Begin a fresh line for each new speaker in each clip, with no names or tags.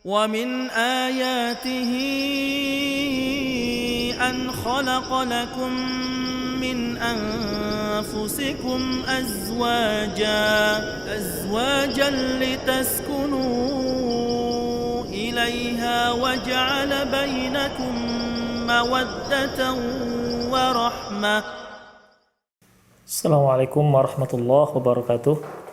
ومن آياته أن خلق لكم من أنفسكم أزواجا لتسكنوا إليها وجعل بينكم مودة ورحمة.
Assalamualaikum warahmatullahi wabarakatuh.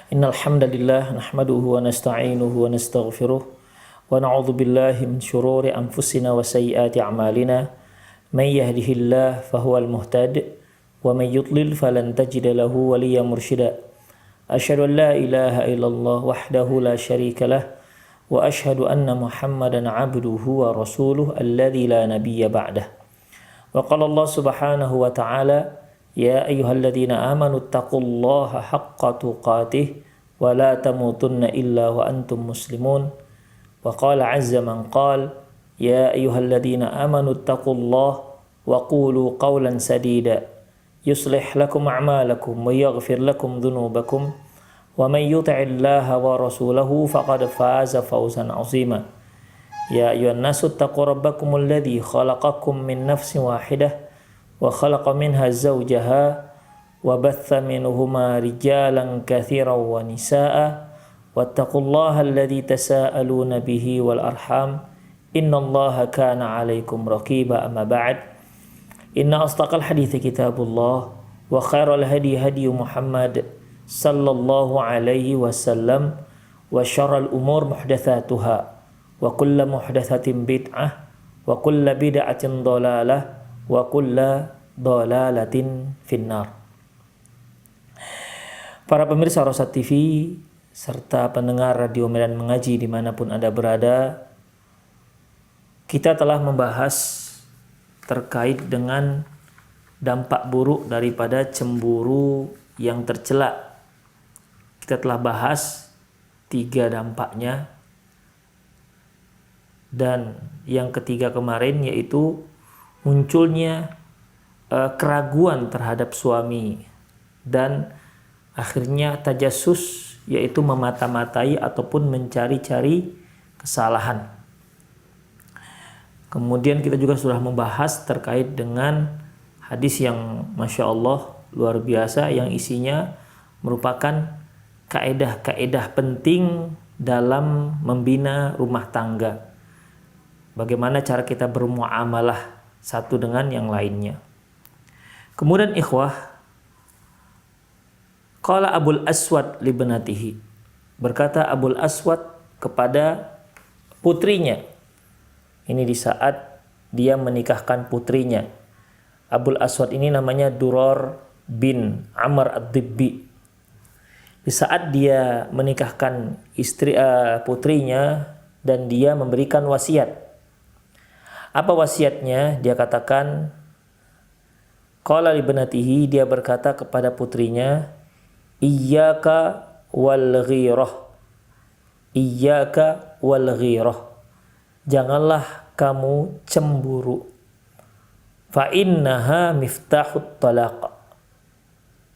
Innal hamdalillah nahmaduhu wa nasta'inuhu wa nastaghfiruh wa na'udzu billahi min shururi anfusina wa sayyiati a'malina. May yahdihillahu fahuwal muhtadi wa may yudlil falan tajida lahu waliyyan mursyida. Asyhadu an la ilaha illallah wahdahu la syarika lah wa asyhadu anna Muhammadan 'abduhu wa rasuluhu alladzi la nabiyya ba'dah. Wa qala Allah subhanahu wa ta'ala ya ayyuhalladzina amanu taqullaha haqqa tuqatih wa la tamutunna illa wa antum muslimun. Wa qala azza man qala ya ayyuhalladzina amanu taqullaha wa qulu qawlan sadida yuslih lakum a'malakum wa yaghfir lakum dhunubakum wa may yuti'illaha wa rasulahu faqad faza fawzan 'azima. Ya ayyuhan nasu taqu rabbakumul ladzi khalaqakum min nafsin wahidah wa khalaqa minha zawjaha wa batha minhuma rijalan katsiran wa nisaa'a wattaqullaha alladzi tasaaluna bihi wal arham innallaha kana 'alaikum raqiba. Amma ba'd, inna asdaqal hadithi kitabullah wa khairal hadi hadi Muhammad sallallahu alaihi wasallam wa syarral umur muhdatsatuha wa kullu muhdatsatin bid'ah wa kullu bid'atin dhalalah wa kullu dhalalatin finnar. Para pemirsa Rosat TV serta pendengar Radio Medan Mengaji dimanapun Anda berada, kita telah membahas terkait dengan dampak buruk daripada cemburu yang tercela. Kita telah bahas 3 dampaknya, dan yang ketiga kemarin yaitu munculnya keraguan terhadap suami dan akhirnya tajassus, yaitu memata-matai ataupun mencari-cari kesalahan. Kemudian kita juga sudah membahas terkait dengan hadis yang Masya Allah luar biasa, yang isinya merupakan kaedah-kaedah penting dalam membina rumah tangga. Bagaimana cara kita bermuamalah satu dengan yang lainnya. Kemudian ikhwah, qala Abul Aswad libnatihi, berkata Abul Aswad kepada putrinya. Ini di saat dia menikahkan putrinya. Abul Aswad ini namanya Durar bin Amr ad-Dibbi. Di saat dia menikahkan putrinya dan dia memberikan wasiat. Apa wasiatnya? Dia katakan, qala libnatihi, dia berkata kepada putrinya, iyyaka wal ghirah. Iyyaka wal ghirah. Janganlah kamu cemburu. Fa innaha miftahut talaq.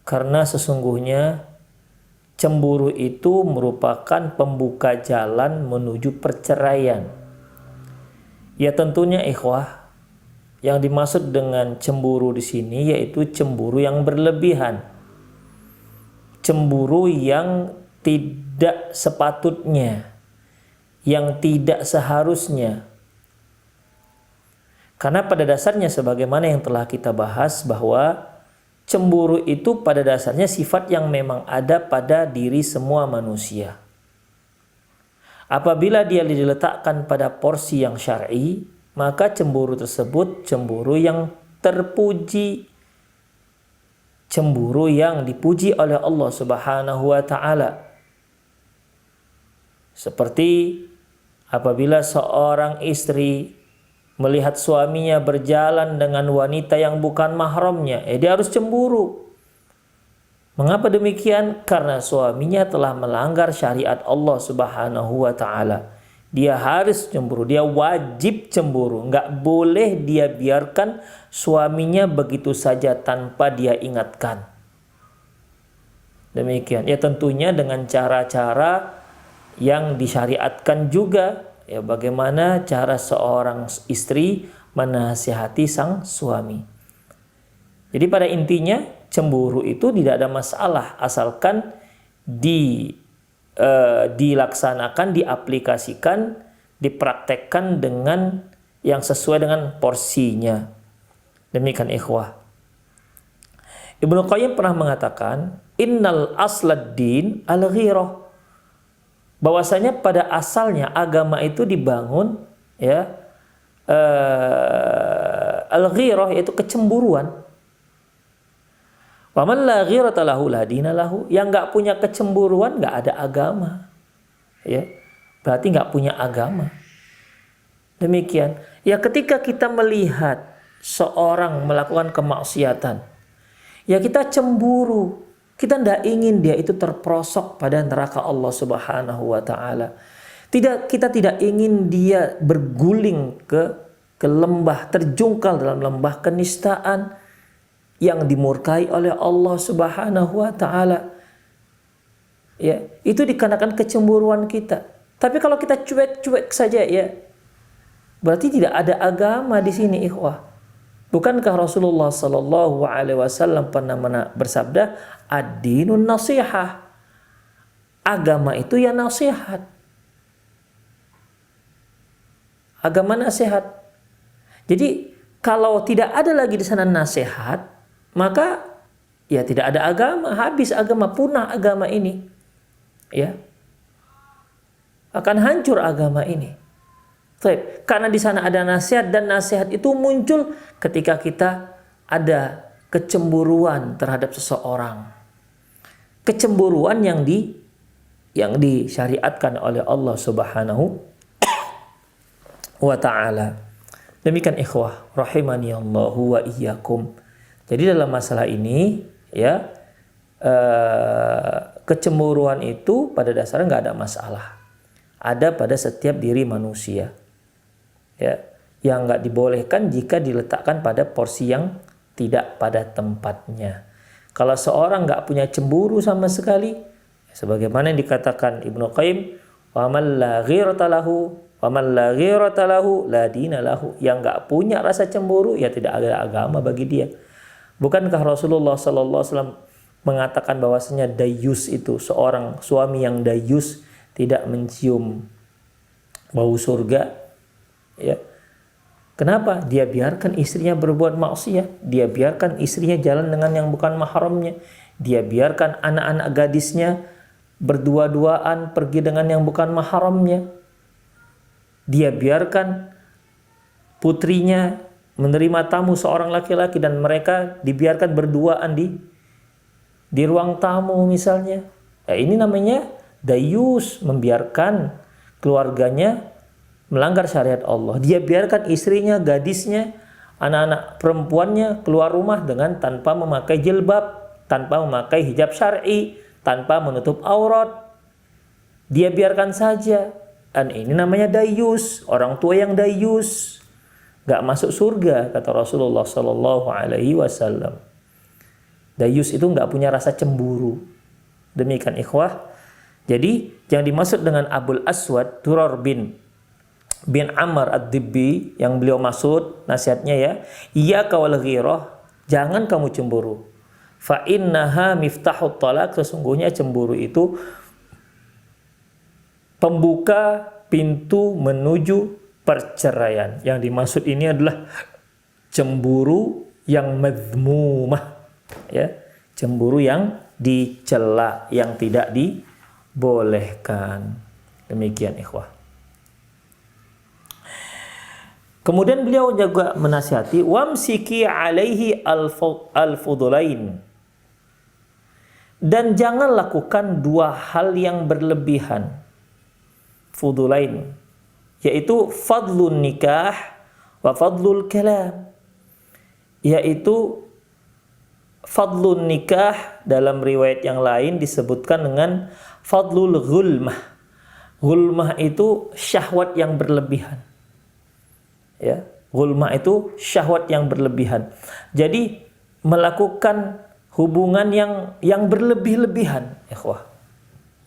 Karena sesungguhnya cemburu itu merupakan pembuka jalan menuju perceraian. Ya tentunya ikhwah, yang dimaksud dengan cemburu di sini yaitu cemburu yang berlebihan. Cemburu yang tidak sepatutnya, yang tidak seharusnya. Karena pada dasarnya sebagaimana yang telah kita bahas bahwa cemburu itu pada dasarnya sifat yang memang ada pada diri semua manusia. Apabila dia diletakkan pada porsi yang syar'i, maka cemburu tersebut cemburu yang terpuji, cemburu yang dipuji oleh Allah Subhanahu wa ta'ala. Seperti apabila seorang istri melihat suaminya berjalan dengan wanita yang bukan mahramnya, dia harus cemburu. Mengapa demikian? Karena suaminya telah melanggar syariat Allah Subhanahu wa ta'ala. Dia harus cemburu, dia wajib cemburu. Nggak boleh dia biarkan suaminya begitu saja tanpa dia ingatkan. Demikian. Ya tentunya dengan cara-cara yang disyariatkan juga, ya, bagaimana cara seorang istri menasihati sang suami. Jadi pada intinya cemburu itu tidak ada masalah asalkan dilaksanakan, diaplikasikan, dipraktekkan dengan yang sesuai dengan porsinya. Demikian ikhwah. Ibnu Qayyim pernah mengatakan, innal aslad din al-ghirah. Bahwasanya pada asalnya agama itu dibangun, ya, al-ghirah yaitu kecemburuan. Wa man la ghirata lahu la dina lahu. Yang enggak punya kecemburuan enggak ada agama. Ya. Berarti enggak punya agama. Demikian. Ya, ketika kita melihat seorang melakukan kemaksiatan, ya kita cemburu. Kita tidak ingin dia itu terperosok pada neraka Allah Subhanahu wa taala. Kita tidak ingin dia berguling ke lembah, terjungkal dalam lembah kenistaan yang dimurkai oleh Allah Subhanahu wa taala. Ya, itu dikarenakan kecemburuan kita. Tapi kalau kita cuek-cuek saja, ya, berarti tidak ada agama di sini, ikhwah. Bukankah Rasulullah sallallahu alaihi wasallam pernah bersabda, ad-dinun nasihah. Agama itu ya nasihat. Agama nasihat. Jadi kalau tidak ada lagi di sana nasihat, maka ya tidak ada agama, habis agama, punah agama ini. Ya. Akan hancur agama ini. Baik, karena di sana ada nasihat, dan nasihat itu muncul ketika kita ada kecemburuan terhadap seseorang. Kecemburuan yang disyariatkan oleh Allah Subhanahu wa taala. Demikian ikhwah rahimani Allahu wa iyyakum. Jadi dalam masalah ini, ya, kecemburuan itu pada dasarnya nggak ada masalah. Ada pada setiap diri manusia. Ya, yang nggak dibolehkan jika diletakkan pada porsi yang tidak pada tempatnya. Kalau seorang nggak punya cemburu sama sekali, sebagaimana yang dikatakan Ibnu Qayyim, wa man la ghirata lahu la dina lahu. Yang nggak punya rasa cemburu, ya tidak ada agama bagi dia. Bukankah Rasulullah sallallahu alaihi wasallam mengatakan bahwasanya dayus itu, seorang suami yang dayus tidak mencium bau surga? Ya. Kenapa? Dia biarkan istrinya berbuat maksiat, dia biarkan istrinya jalan dengan yang bukan mahramnya, dia biarkan anak-anak gadisnya berdua-duaan pergi dengan yang bukan mahramnya, dia biarkan putrinya menerima tamu seorang laki-laki dan mereka dibiarkan berduaan di ruang tamu misalnya. Ya, ini namanya dayus, membiarkan keluarganya melanggar syariat Allah. Dia biarkan istrinya, gadisnya, anak-anak perempuannya keluar rumah dengan tanpa memakai jilbab, tanpa memakai hijab syar'i, tanpa menutup aurat. Dia biarkan saja. Dan ini namanya dayus, orang tua yang dayus. Gak masuk surga, kata Rasulullah sallallahu alaihi wasallam. Dayus itu gak punya rasa cemburu. Demikian ikhwah. Jadi yang dimaksud dengan Abul Aswad Durar bin Amr ad-Dibbi, yang beliau maksud nasihatnya, ya, iyyaka wal ghirah, jangan kamu cemburu. Fa innaha miftahut talaq, sesungguhnya cemburu itu pembuka pintu menuju perceraian. Yang dimaksud ini adalah cemburu yang madzmumah, ya, cemburu yang dicela, yang tidak dibolehkan. Demikian ikhwah. Kemudian beliau juga menasihati wamsiki alaihi al-fudulain, dan jangan lakukan dua hal yang berlebihan. Fudulain yaitu fadlun nikah wa fadlul kalam, yaitu fadlun nikah dalam riwayat yang lain disebutkan dengan fadlul ghulmah. Ghulmah itu syahwat yang berlebihan. Ya, ghulmah itu syahwat yang berlebihan. Jadi melakukan hubungan yang berlebih-lebihan, ikhwah.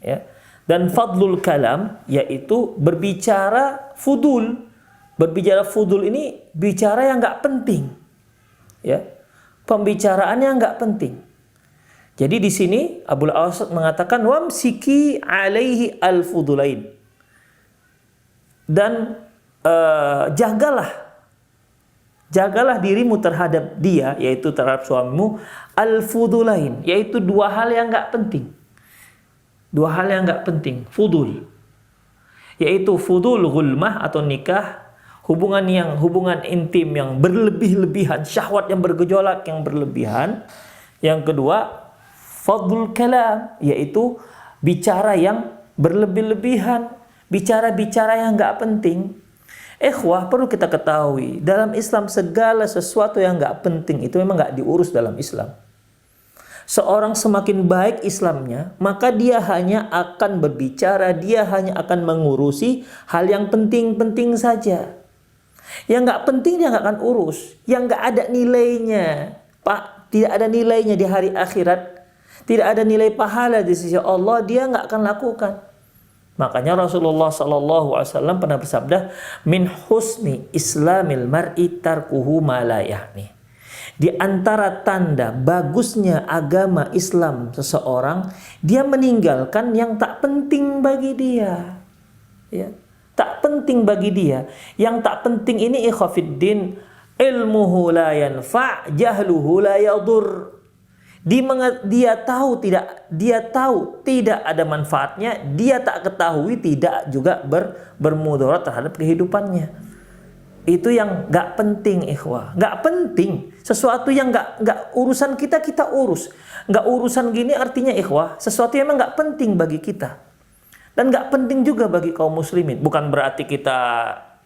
Ya. Dan fadlul kalam yaitu berbicara fudul. Berbicara fudul ini bicara yang nggak penting, ya, pembicaraan yang nggak penting. Jadi di sini Abul Awsat mengatakan wamsiki alaihi al-fudulain, dan jagalah dirimu terhadap dia, yaitu terhadap suamimu, al-fudulain, yaitu dua hal yang nggak penting. Dua hal yang nggak penting, fudul, yaitu fudul gulmah atau nikah, hubungan intim yang berlebih-lebihan, syahwat yang bergejolak yang berlebihan. Yang kedua, fadlul kalam, yaitu bicara yang berlebih-lebihan, bicara-bicara yang nggak penting. Ikhwah, perlu kita ketahui, dalam Islam segala sesuatu yang nggak penting itu memang nggak diurus dalam Islam. Seorang semakin baik Islamnya, maka dia hanya akan berbicara, dia hanya akan mengurusi hal yang penting-penting saja. Yang nggak penting dia nggak akan urus, yang nggak ada nilainya, Pak, tidak ada nilainya di hari akhirat, tidak ada nilai pahala di sisi Allah, dia nggak akan lakukan. Makanya Rasulullah SAW pernah bersabda, min husni islamil mar'i tarkuhu ma la yahni. Di antara tanda bagusnya agama Islam seseorang, dia meninggalkan yang tak penting bagi dia. Ya. Tak penting bagi dia. Yang tak penting ini ikhwafiddin, ilmuhu la yanfa', jahluhu la yadur. Dia tahu tidak ada manfaatnya, dia tak ketahui tidak juga bermudarat terhadap kehidupannya. Itu yang nggak penting, ikhwah. Nggak penting. Sesuatu yang nggak urusan kita urus. Nggak urusan gini artinya, ikhwah, sesuatu yang emang nggak penting bagi kita. Dan nggak penting juga bagi kaum muslimin. Bukan berarti kita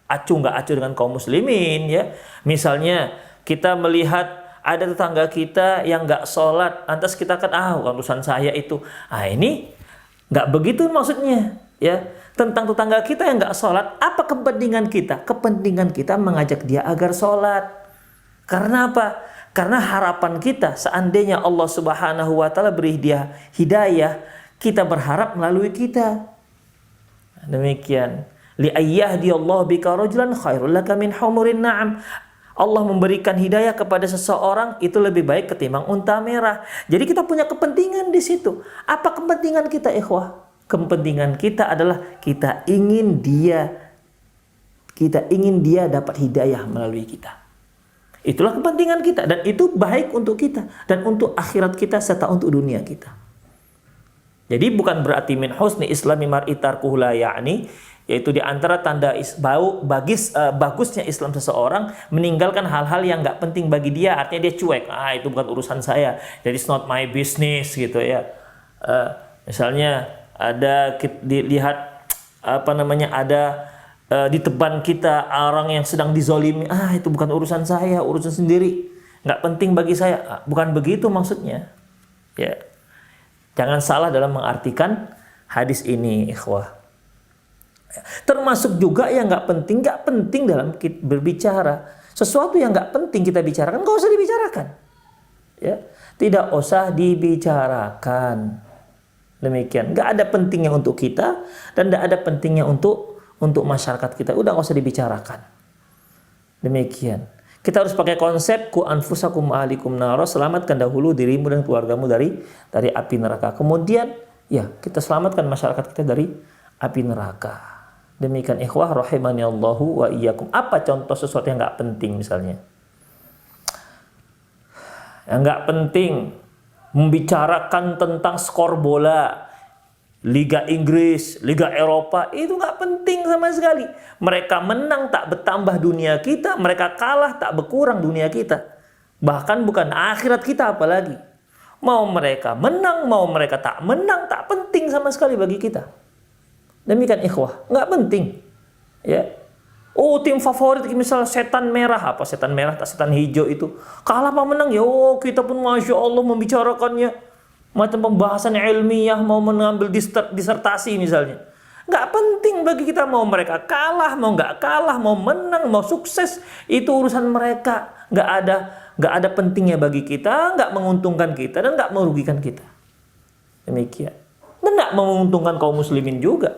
nggak acuh dengan kaum muslimin, ya. Misalnya kita melihat ada tetangga kita yang nggak sholat, lantas kita kan urusan saya itu. Ini nggak begitu maksudnya, ya. Tentang tetangga kita yang nggak sholat, apa kepentingan kita? Kepentingan kita mengajak dia agar sholat. Karena apa? Karena harapan kita seandainya Allah Subhanahu wa Ta'ala beri dia hidayah, kita berharap melalui kita. Demikian, li ayyahdiyallahu bika rajulan khairul laka min humurin na'am. Allah memberikan hidayah kepada seseorang itu lebih baik ketimbang unta merah. Jadi kita punya kepentingan di situ. Apa kepentingan kita, ikhwah? Kepentingan kita adalah kita ingin dia dapat hidayah melalui kita. Itulah kepentingan kita, dan itu baik untuk kita dan untuk akhirat kita serta untuk dunia kita. Jadi bukan berarti min husni islami mar'i tarkuhu la ya'ni, yaitu di antara tanda bagusnya Islam seseorang meninggalkan hal-hal yang nggak penting bagi dia, artinya dia cuek, itu bukan urusan saya, jadi it's not my business gitu ya. Misalnya ada dilihat ada di teban kita orang yang sedang dizolimi, itu bukan urusan saya, urusan sendiri, nggak penting bagi saya. Bukan begitu maksudnya, ya. Jangan salah dalam mengartikan hadis ini, ikhwah. Termasuk juga yang nggak penting dalam berbicara. Sesuatu yang nggak penting kita bicarakan, nggak usah dibicarakan. Ya, tidak usah dibicarakan. Demikian, nggak ada pentingnya untuk kita dan nggak ada pentingnya untuk masyarakat kita. Udah nggak usah dibicarakan. Demikian. Kita harus pakai konsep ku anfusakum ahlikum naro, selamatkan dahulu dirimu dan keluargamu dari api neraka. Kemudian ya kita selamatkan masyarakat kita dari api neraka. Demikian ikhwah rahimani Allahu wa iyyakum. Apa contoh sesuatu yang nggak penting misalnya? Yang nggak penting membicarakan tentang skor bola, Liga Inggris, Liga Eropa, itu nggak penting sama sekali. Mereka menang tak bertambah dunia kita, mereka kalah tak berkurang dunia kita. Bahkan bukan akhirat kita apalagi. Mau mereka menang, mau mereka tak menang, tak penting sama sekali bagi kita. Demikian ikhwah, nggak penting. Ya. Tim favorit misalnya setan merah, apa setan merah tak setan hijau itu. Kalah apa menang ya, kita pun Masya Allah membicarakannya. Macam pembahasan ilmiah, mau mengambil disertasi misalnya. Nggak penting bagi kita, mau mereka kalah, mau nggak kalah, mau menang, mau sukses, itu urusan mereka. Nggak ada pentingnya bagi kita, nggak menguntungkan kita dan nggak merugikan kita. Demikian. dan tidak menguntungkan kaum muslimin juga.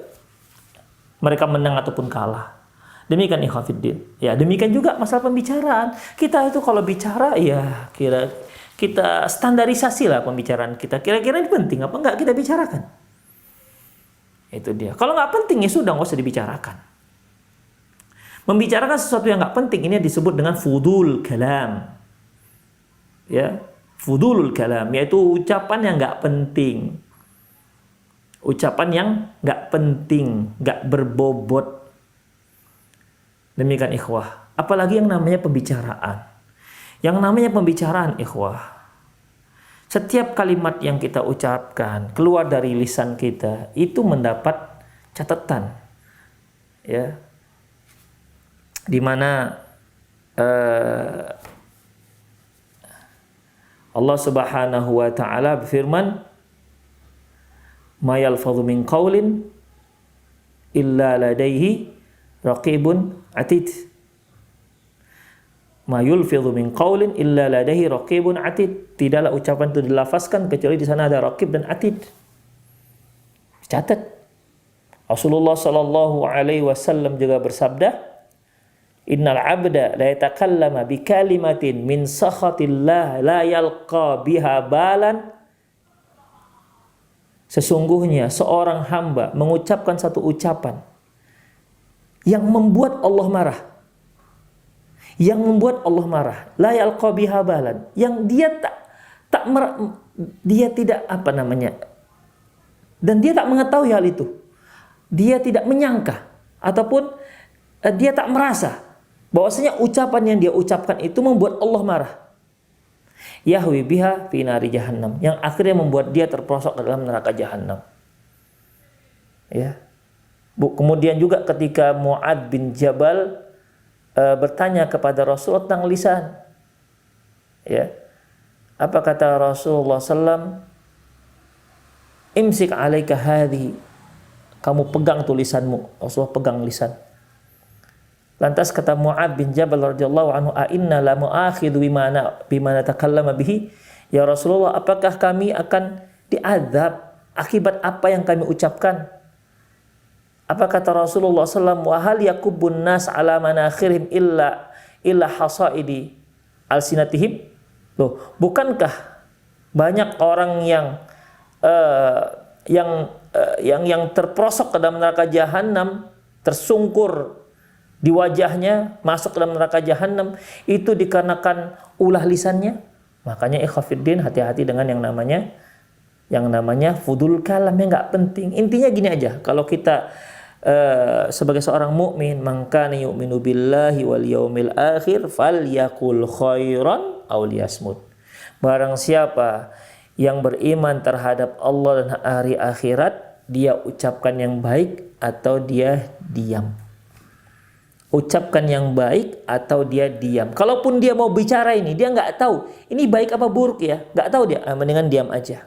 Mereka menang ataupun kalah. Demikian ikhwatiddin. Ya, demikian juga masalah pembicaraan. Kita itu kalau bicara ya kita standarisasi lah pembicaraan kita. Kira-kira ini penting apa enggak kita bicarakan. Itu dia. Kalau nggak penting ya sudah nggak usah dibicarakan. Membicarakan sesuatu yang nggak penting ini disebut dengan fudul kalam. Ya, fudulul kalam yaitu ucapan yang nggak penting. Ucapan yang nggak penting, nggak berbobot. Demikian ikhwah. Apalagi yang namanya pembicaraan. Yang namanya pembicaraan ikhwah. Setiap kalimat yang kita ucapkan keluar dari lisan kita itu mendapat catatan. Ya. Di mana Allah Subhanahu wa taala berfirman, "Ma yalfadhu min qaulin illa ladaihi raqibun atid." Ma yulfidhu min qaulin illa ladaihi raqibun atid. Tidaklah ucapan itu dilafazkan kecuali di sana ada raqib dan atid. Catat. Rasulullah sallallahu alaihi wasallam juga bersabda, "Innal 'abda la yatakallama bi kalimatin min sakhatillah la yalqa biha balan." Sesungguhnya seorang hamba mengucapkan satu ucapan yang membuat Allah marah. Yang membuat Allah marah. La yalqa biha balan. Yang dia tidak apa namanya. Dan dia tak mengetahui hal itu. Dia tidak menyangka ataupun dia tak merasa bahwasanya ucapan yang dia ucapkan itu membuat Allah marah. Yahwi biha fi nari jahannam, yang akhirnya membuat dia terperosok ke dalam neraka jahannam. Ya. Kemudian juga ketika Mu'adz bin Jabal bertanya kepada Rasul tentang lisan. Ya. Apa kata Rasulullah sallam? Imsik 'alaika hadhi. Kamu pegang tulisanmu. Rasulullah pegang lisan. Lantas kata Mu'adz bin Jabal radhiyallahu anhu, "A inna la mu'akhidhu bima natakallama bihi?" Ya Rasulullah, apakah kami akan diazab akibat apa yang kami ucapkan? Apa kata Rasulullah sallallahu alaihi wasallam, "Wa hal yakubbun nas ala manakhirihim illa hasaidi alsinatihim?" Loh, bukankah banyak orang yang terperosok ke dalam neraka jahanam, tersungkur di wajahnya, masuk ke dalam neraka jahanam, itu dikarenakan ulah lisannya? Makanya ikhwafiddin, hati-hati dengan yang namanya fudul kalam yang nggak penting. Intinya gini aja, kalau kita sebagai seorang mukmin, man kana yu'minu billahi wal yaumil akhir falyaqul khairan aw liyasmut. Barang siapa yang beriman terhadap Allah dan hari akhirat, dia ucapkan yang baik atau dia diam. Ucapkan yang baik atau dia diam. Kalaupun dia mau bicara ini, dia nggak tahu ini baik apa buruk ya, nggak tahu dia, mendingan diam aja.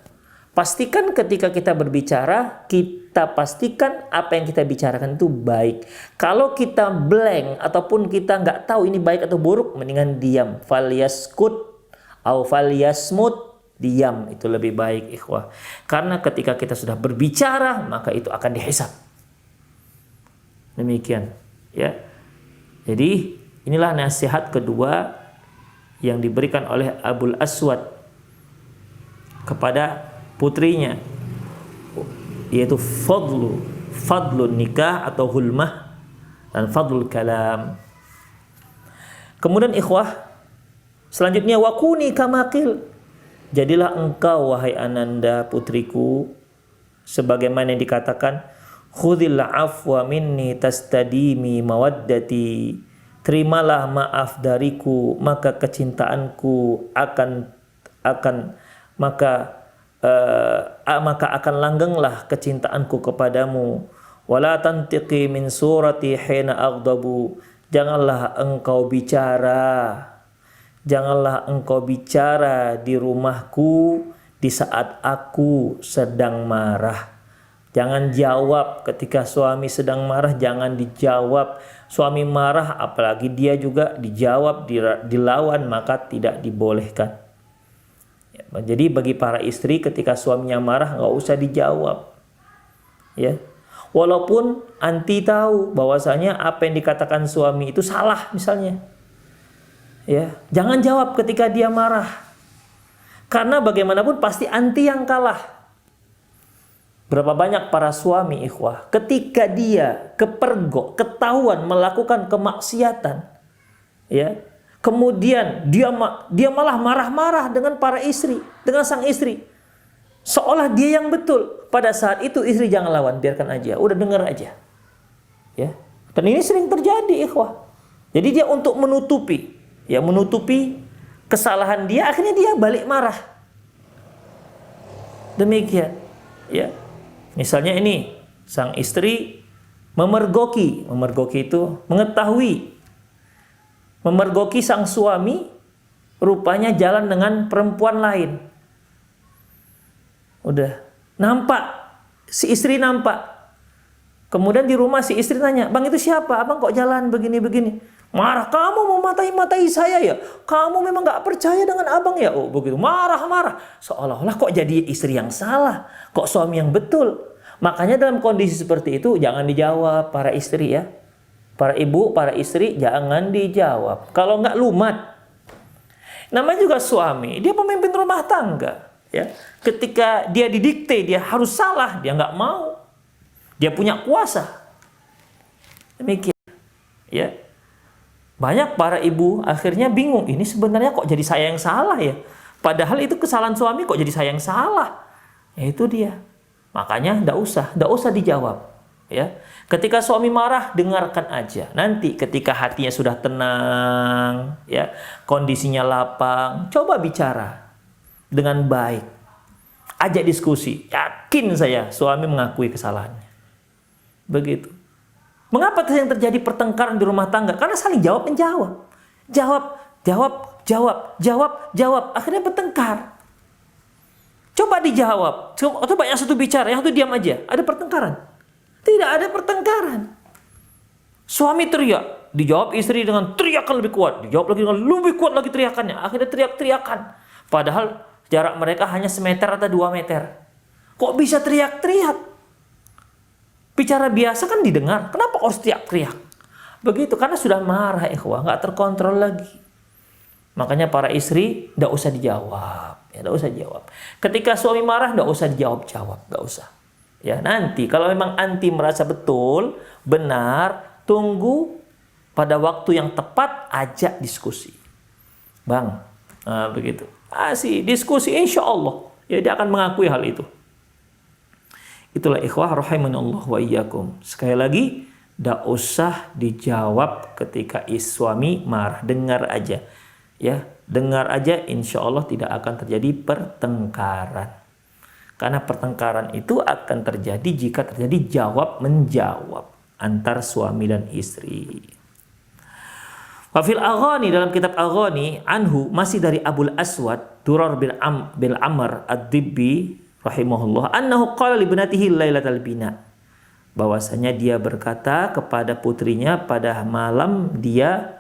Pastikan ketika kita berbicara, kita pastikan apa yang kita bicarakan itu baik. Kalau kita blank ataupun kita nggak tahu ini baik atau buruk, mendingan diam. Falyaskut au falyasmut, diam itu lebih baik ikhwah. Karena ketika kita sudah berbicara, maka itu akan dihisab. Demikian ya. Jadi inilah nasihat kedua yang diberikan oleh Abul Aswad kepada putrinya, yaitu fadlun nikah atau hulmah dan fadlul kalam. Kemudian ikhwah, selanjutnya wakuni kamakil, jadilah engkau wahai Ananda putriku sebagaimana yang dikatakan, khudhil afwa minni tastadimi mawaddati. Terimalah maaf dariku, maka kecintaanku maka akan langgenglah kecintaanku kepadamu. Wala tantiqi min surati hina aghdabu. Janganlah engkau bicara di rumahku di saat aku sedang marah. Jangan jawab ketika suami sedang marah, jangan dijawab. Suami marah apalagi dia juga dijawab, dilawan, maka tidak dibolehkan. Ya, jadi bagi para istri ketika suaminya marah nggak usah dijawab. Ya. Walaupun anti tahu bahwasanya apa yang dikatakan suami itu salah misalnya. Ya, jangan jawab ketika dia marah. Karena bagaimanapun pasti anti yang kalah. Berapa banyak para suami ikhwah ketika dia kepergok, ketahuan melakukan kemaksiatan, ya. Kemudian dia malah marah-marah dengan para istri, dengan sang istri. Seolah dia yang betul. Pada saat itu istri jangan lawan, biarkan aja. Udah dengar aja. Ya. Dan ini sering terjadi, ikhwah. Jadi dia untuk menutupi kesalahan dia, akhirnya dia balik marah. Demikian, ya. Misalnya ini, sang istri memergoki itu memergoki sang suami rupanya jalan dengan perempuan lain. Udah nampak, si istri nampak. Kemudian di rumah si istri tanya, "Bang, itu siapa? Abang kok jalan begini-begini?" Marah, "Kamu mau matai-matai saya ya? Kamu memang gak percaya dengan abang ya?" Oh begitu, marah-marah. Seolah-olah kok jadi istri yang salah, kok suami yang betul. Makanya dalam kondisi seperti itu jangan dijawab para istri ya. Para ibu, para istri jangan dijawab. Kalau nggak lumat. Namanya juga suami, dia pemimpin rumah tangga. Ya, ketika dia didikte dia harus salah, dia nggak mau. Dia punya kuasa. Demikian. Ya, banyak para ibu akhirnya bingung. Ini sebenarnya kok jadi saya yang salah ya? Padahal itu kesalahan suami, kok jadi saya yang salah? Ya itu dia. Makanya nggak usah dijawab. Ya, ketika suami marah dengarkan aja. Nanti ketika hatinya sudah tenang, ya, kondisinya lapang, coba bicara dengan baik, ajak diskusi. Yakin saya suami mengakui kesalahannya. Begitu. Mengapa yang terjadi pertengkaran di rumah tangga? Karena saling jawab menjawab, jawab. Akhirnya bertengkar. Coba dijawab. Coba yang satu bicara, yang satu diam aja. Ada pertengkaran? Tidak ada pertengkaran. Suami teriak, dijawab istri dengan teriakan lebih kuat, dijawab lagi dengan lebih kuat lagi teriakannya. Akhirnya teriak-teriakan. Padahal jarak mereka hanya 1 meter atau 2 meter. Kok bisa teriak-teriak? Bicara biasa kan didengar. Kenapa harus teriak-teriak? Begitu, karena sudah marah ikhwah, nggak terkontrol lagi. Makanya para istri nggak usah dijawab. Ya, nggak usah jawab. Ketika suami marah nggak usah dijawab-jawab, nggak usah. Ya, nanti kalau memang anti merasa betul, benar, tunggu pada waktu yang tepat, ajak diskusi. Bang, begitu. Diskusi insya Allah. Ya, dia akan mengakui hal itu. Itulah ikhwah rahimanallah wa iyyakum. Sekali lagi, tidak usah dijawab ketika suami marah. Dengar aja. Ya, dengar aja, insya Allah tidak akan terjadi pertengkaran. Karena pertengkaran itu akan terjadi jika terjadi jawab-menjawab antar suami dan istri. Wafil Aghani, dalam kitab Aghani, anhu, masih dari Abul Aswad, Durar bin Amr ad-Dibbi, rahimahullah, annahu qala li binatihi lailatal bina. Bahwasanya dia berkata kepada putrinya pada malam dia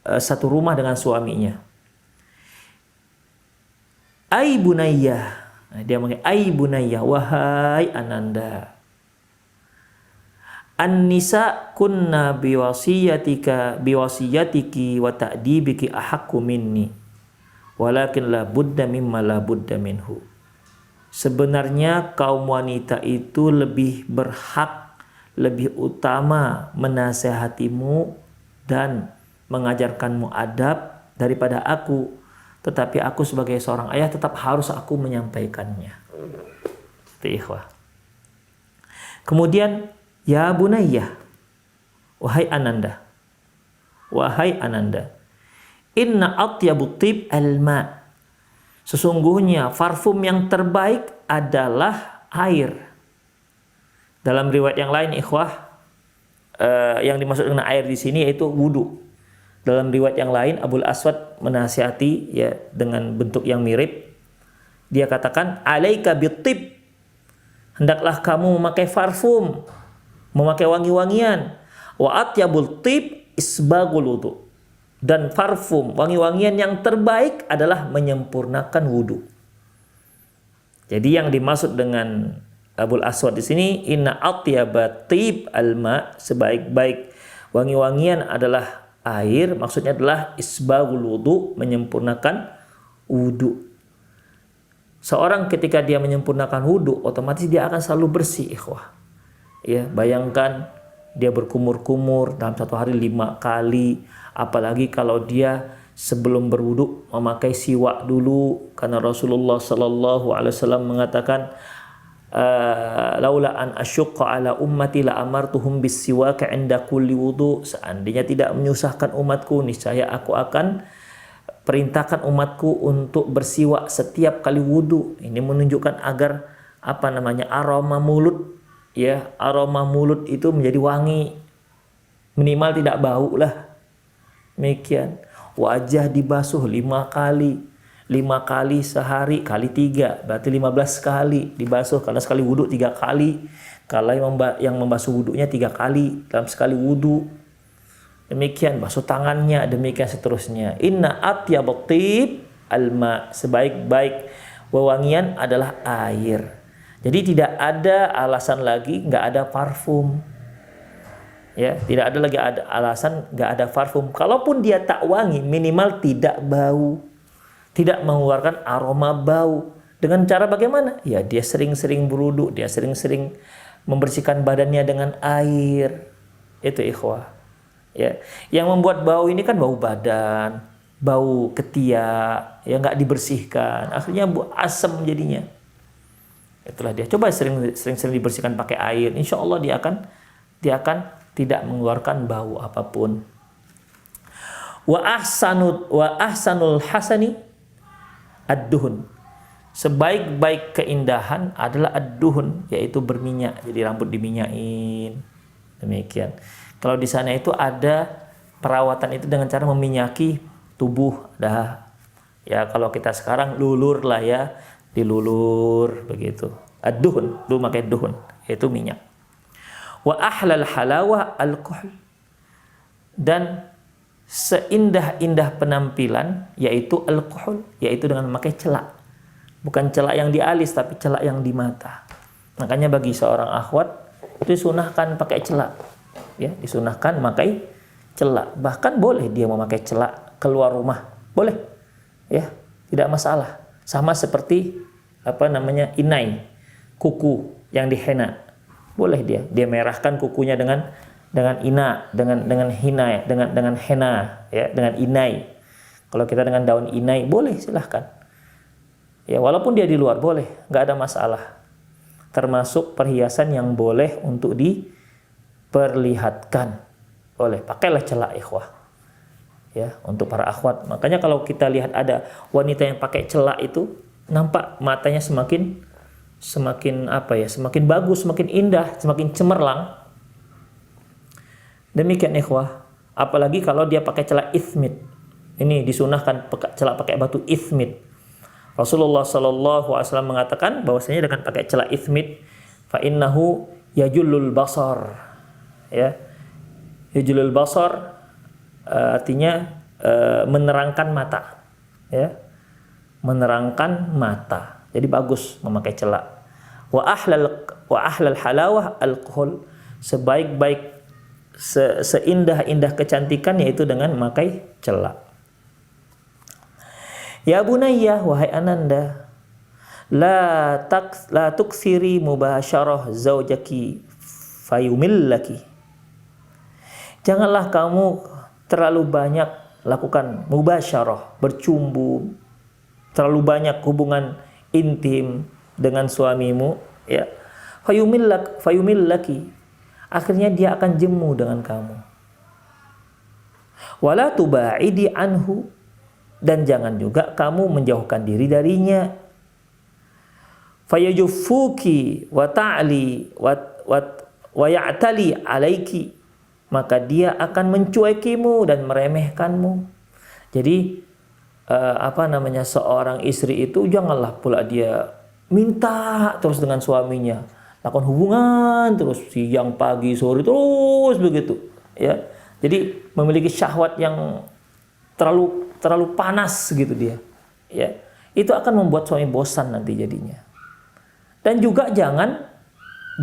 satu rumah dengan suaminya. Ai bunayya. Dia manggil ai bunayya, wahai ananda. An-nisa kunna biwasiyatiki wa ta'dibiki ahaqqu minni. Walakin la budda mimma la budda minhu. Sebenarnya kaum wanita itu lebih berhak, lebih utama menasehatimu dan mengajarkanmu adab daripada aku. Tetapi aku sebagai seorang ayah tetap harus aku menyampaikannya. Itu ikhwah. Kemudian, ya bunayya, wahai ananda. Inna atyabut tib al-ma. Sesungguhnya parfum yang terbaik adalah air. Dalam riwayat yang lain ikhwah, yang dimaksud dengan air di sini yaitu wudu. Dalam riwayat yang lain Abul Aswad menasihati ya dengan bentuk yang mirip. Dia katakan, alaika bitib. Hendaklah kamu memakai parfum, memakai wangi-wangian. Wa atyabul tib isbagul wudu. Dan parfum, wangi-wangian yang terbaik adalah menyempurnakan wudu. Jadi yang dimaksud dengan Abul Aswad di sini, inna atyaba tib alma, sebaik-baik wangi-wangian adalah air, maksudnya adalah isbaghul wudu, menyempurnakan wudu. Seorang ketika dia menyempurnakan wudu, otomatis dia akan selalu bersih, ikhwah. Ya, bayangkan dia berkumur-kumur dalam satu hari 5 kali, apalagi kalau dia sebelum berwudu memakai siwak dulu, karena Rasulullah sallallahu alaihi wasallam mengatakan, laula an asyqa ala ummati la amartuhum bis-siwak 'inda kulli wudu. Seandainya tidak menyusahkan umatku, niscaya aku akan perintahkan umatku untuk bersiwak setiap kali wudu. Ini menunjukkan agar aroma mulut, ya, aroma mulut itu menjadi wangi, minimal tidak bau lah. Demikian. Wajah dibasuh 5 kali. 5 kali sehari kali 3 berarti 15 kali dibasuh, karena sekali wudhu 3 kali. Kalau yang membasuh wudhunya 3 kali dalam sekali wudhu. Demikian basuh tangannya, demikian seterusnya. Inna atyabat tib alma, sebaik-baik wewangian adalah air. Jadi tidak ada alasan lagi nggak ada parfum. Ya, tidak ada lagi alasan nggak ada parfum. Kalaupun dia tak wangi, minimal tidak bau, tidak mengeluarkan aroma bau. Dengan cara bagaimana? Ya, dia sering-sering berwudu, dia sering-sering membersihkan badannya dengan air. Itu ikhwah. Ya, yang membuat bau ini kan bau badan, bau ketiak, yang nggak dibersihkan, akhirnya asam jadinya. Itulah dia. Coba sering-sering dibersihkan pakai air, insya Allah dia akan tidak mengeluarkan bau apapun. Wa ahsanul hasani ad-duhun. Sebaik-baik keindahan adalah ad-duhun, yaitu berminyak. Jadi rambut diminyakin. Demikian. Kalau di sana itu ada perawatan itu dengan cara meminyaki tubuh. Ya kalau kita sekarang lulur lah ya, dilulur begitu. Ad-duhun, dulu pakai duhun, yaitu minyak. Wa ahlal halawah al-kuhl, dan seindah-indah penampilan yaitu al-kuhl, yaitu dengan memakai celak. Bukan celak yang di alis, tapi celak yang di mata. Makanya bagi seorang akhwat disunahkan pakai celak. Ya, disunahkan memakai celak. Bahkan boleh dia memakai celak keluar rumah. Boleh. Ya, tidak masalah. Sama seperti inai, kuku yang dihenna. Boleh dia merahkan kukunya dengan ina, dengan hina, dengan henna, ya, dengan inai. Kalau kita dengan daun inai boleh, silahkan. Ya, walaupun dia di luar boleh, nggak ada masalah. Termasuk perhiasan yang boleh untuk diperlihatkan. Boleh, pakailah celak ikhwah. Ya, untuk para akhwat. Makanya kalau kita lihat ada wanita yang pakai celak itu, nampak matanya semakin bagus, semakin indah, semakin cemerlang. Demikian ikhwah. Apalagi kalau dia pakai celak ithmit. Ini disunahkan celak pakai batu ithmit. Rasulullah sallallahu alaihi wasallam mengatakan bahwasanya dengan pakai celak ithmit, fa innahu yajullul basar. Ya. Yajullul basar artinya menerangkan mata. Ya. Menerangkan mata. Jadi bagus memakai celak. Wa ahlal halawah al-kuhl, sebaik-baik seindah-indah kecantikan yaitu dengan memakai celak. Ya bunayya, wahai ananda, la tuksiri mubasyarah zaujaki fayumillaki. Janganlah kamu terlalu banyak lakukan mubasyarah, bercumbu, terlalu banyak hubungan intim dengan suamimu, ya. Fayumillaki, akhirnya dia akan jemu dengan kamu. Wala tubaidi anhu, dan jangan juga kamu menjauhkan diri darinya. Fayajuffuki wa ta'li wa ya'tali alaiki, maka dia akan mencuekimu dan meremehkanmu. Jadi seorang istri itu janganlah pula dia minta terus dengan suaminya, lakukan hubungan terus siang, pagi, sore terus begitu, ya. Jadi memiliki syahwat yang terlalu panas gitu dia, ya. Itu akan membuat suami bosan nanti jadinya. Dan juga jangan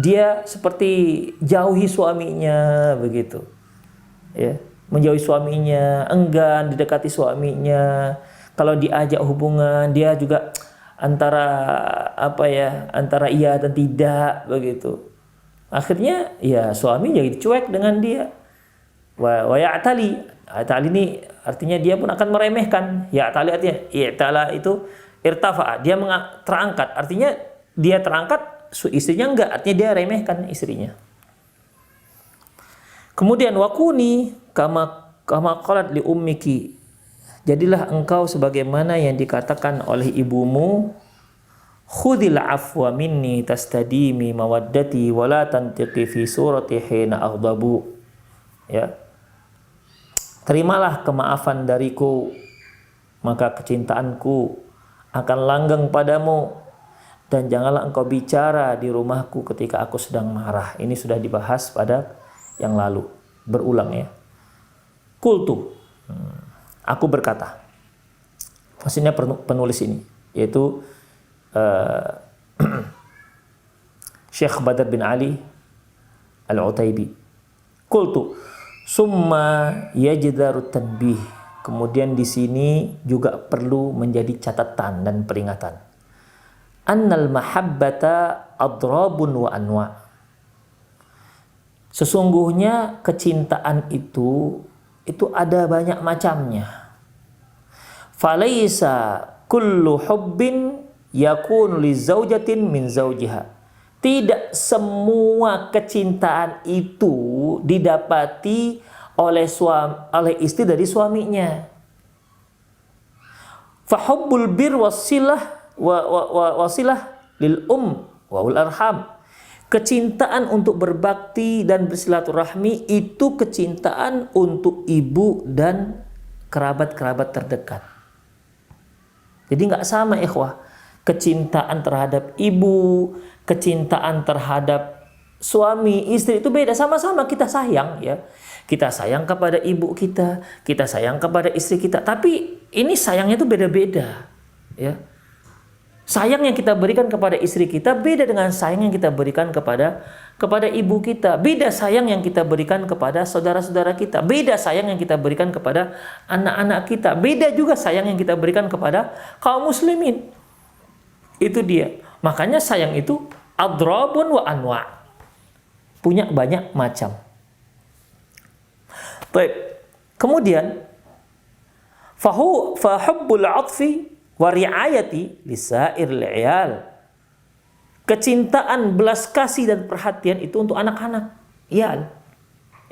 dia seperti jauhi suaminya begitu. Ya, menjauhi suaminya, enggan didekati suaminya. Kalau diajak hubungan dia juga antara iya dan tidak begitu. Akhirnya ya suami jadi cuek dengan dia. Wa ya'tali. Ya'tali ini artinya dia pun akan meremehkan. Ya'tali artinya i'tala itu irtafa, dia terangkat. Artinya dia terangkat, istrinya enggak, artinya dia remehkan istrinya. Kemudian wakuni kama qalat li ummiki. Jadilah engkau sebagaimana yang dikatakan oleh ibumu. Khudhil afwa minni tastadimi mawaddati wa la tantiqi fi surati hina aghdabu. Ya. Terimalah kemaafan dariku, maka kecintaanku akan langgeng padamu, dan janganlah engkau bicara di rumahku ketika aku sedang marah. Ini sudah dibahas pada yang lalu, berulang ya. Qultu, aku berkata, maksudnya penulis ini, yaitu Syekh Badr bin Ali Al-Utaibi. Qultu, summa yajdaru tanbih. Kemudian di sini juga perlu menjadi catatan dan peringatan. Annal mahabbata adrabun wa anwa. Sesungguhnya kecintaan itu ada banyak macamnya. Falaisa kullu hubbin yakunu li zaujatin min zaujiha. Tidak semua kecintaan itu didapati oleh istri dari suaminya. Fahubbul bir wasilah wasilah lil wa ul arham. Kecintaan untuk berbakti dan bersilaturahmi itu kecintaan untuk ibu dan kerabat-kerabat terdekat. Jadi nggak sama ikhwah. Kecintaan terhadap ibu, kecintaan terhadap suami, istri itu beda. Sama-sama kita sayang ya. Kita sayang kepada ibu kita sayang kepada istri kita. Tapi ini sayangnya itu beda-beda ya. Sayang yang kita berikan kepada istri kita beda dengan sayang yang kita berikan kepada ibu kita. Beda sayang yang kita berikan kepada saudara-saudara kita. Beda sayang yang kita berikan kepada anak-anak kita. Beda juga sayang yang kita berikan kepada kaum muslimin. Itu dia. Makanya sayang itu adrabun wa anwa. Punya banyak macam. Baik. Kemudian fahubbul 'athfi wa ri'ayati lisairil 'iyal. Kecintaan, belas kasih dan perhatian itu untuk anak-anak, iyal.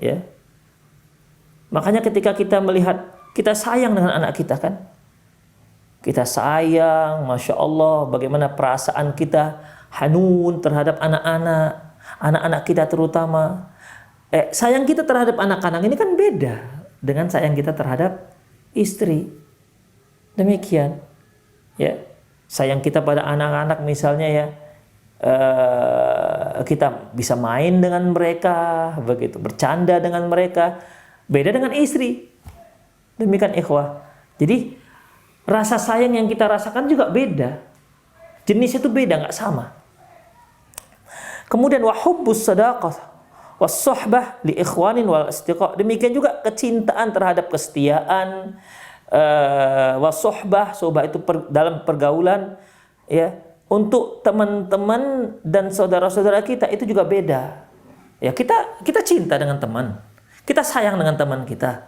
Ya. Makanya ketika kita melihat, kita sayang dengan anak kita kan? Kita sayang, Masya Allah, bagaimana perasaan kita hanun terhadap anak-anak kita terutama. Sayang kita terhadap anak-anak ini kan beda dengan sayang kita terhadap istri. Demikian, ya. Sayang kita pada anak-anak misalnya ya, kita bisa main dengan mereka, begitu, bercanda dengan mereka. Beda dengan istri. Demikian ikhwah. Jadi rasa sayang yang kita rasakan juga beda. Jenisnya itu beda, nggak sama. Kemudian wahubbus sadaqah was-suhbah li ikhwanin wal istiqa. Demikian juga kecintaan terhadap kesetiaan, was-suhbah, suhbah itu dalam pergaulan ya, untuk teman-teman dan saudara-saudara kita itu juga beda. Ya, kita cinta dengan teman. Kita sayang dengan teman kita.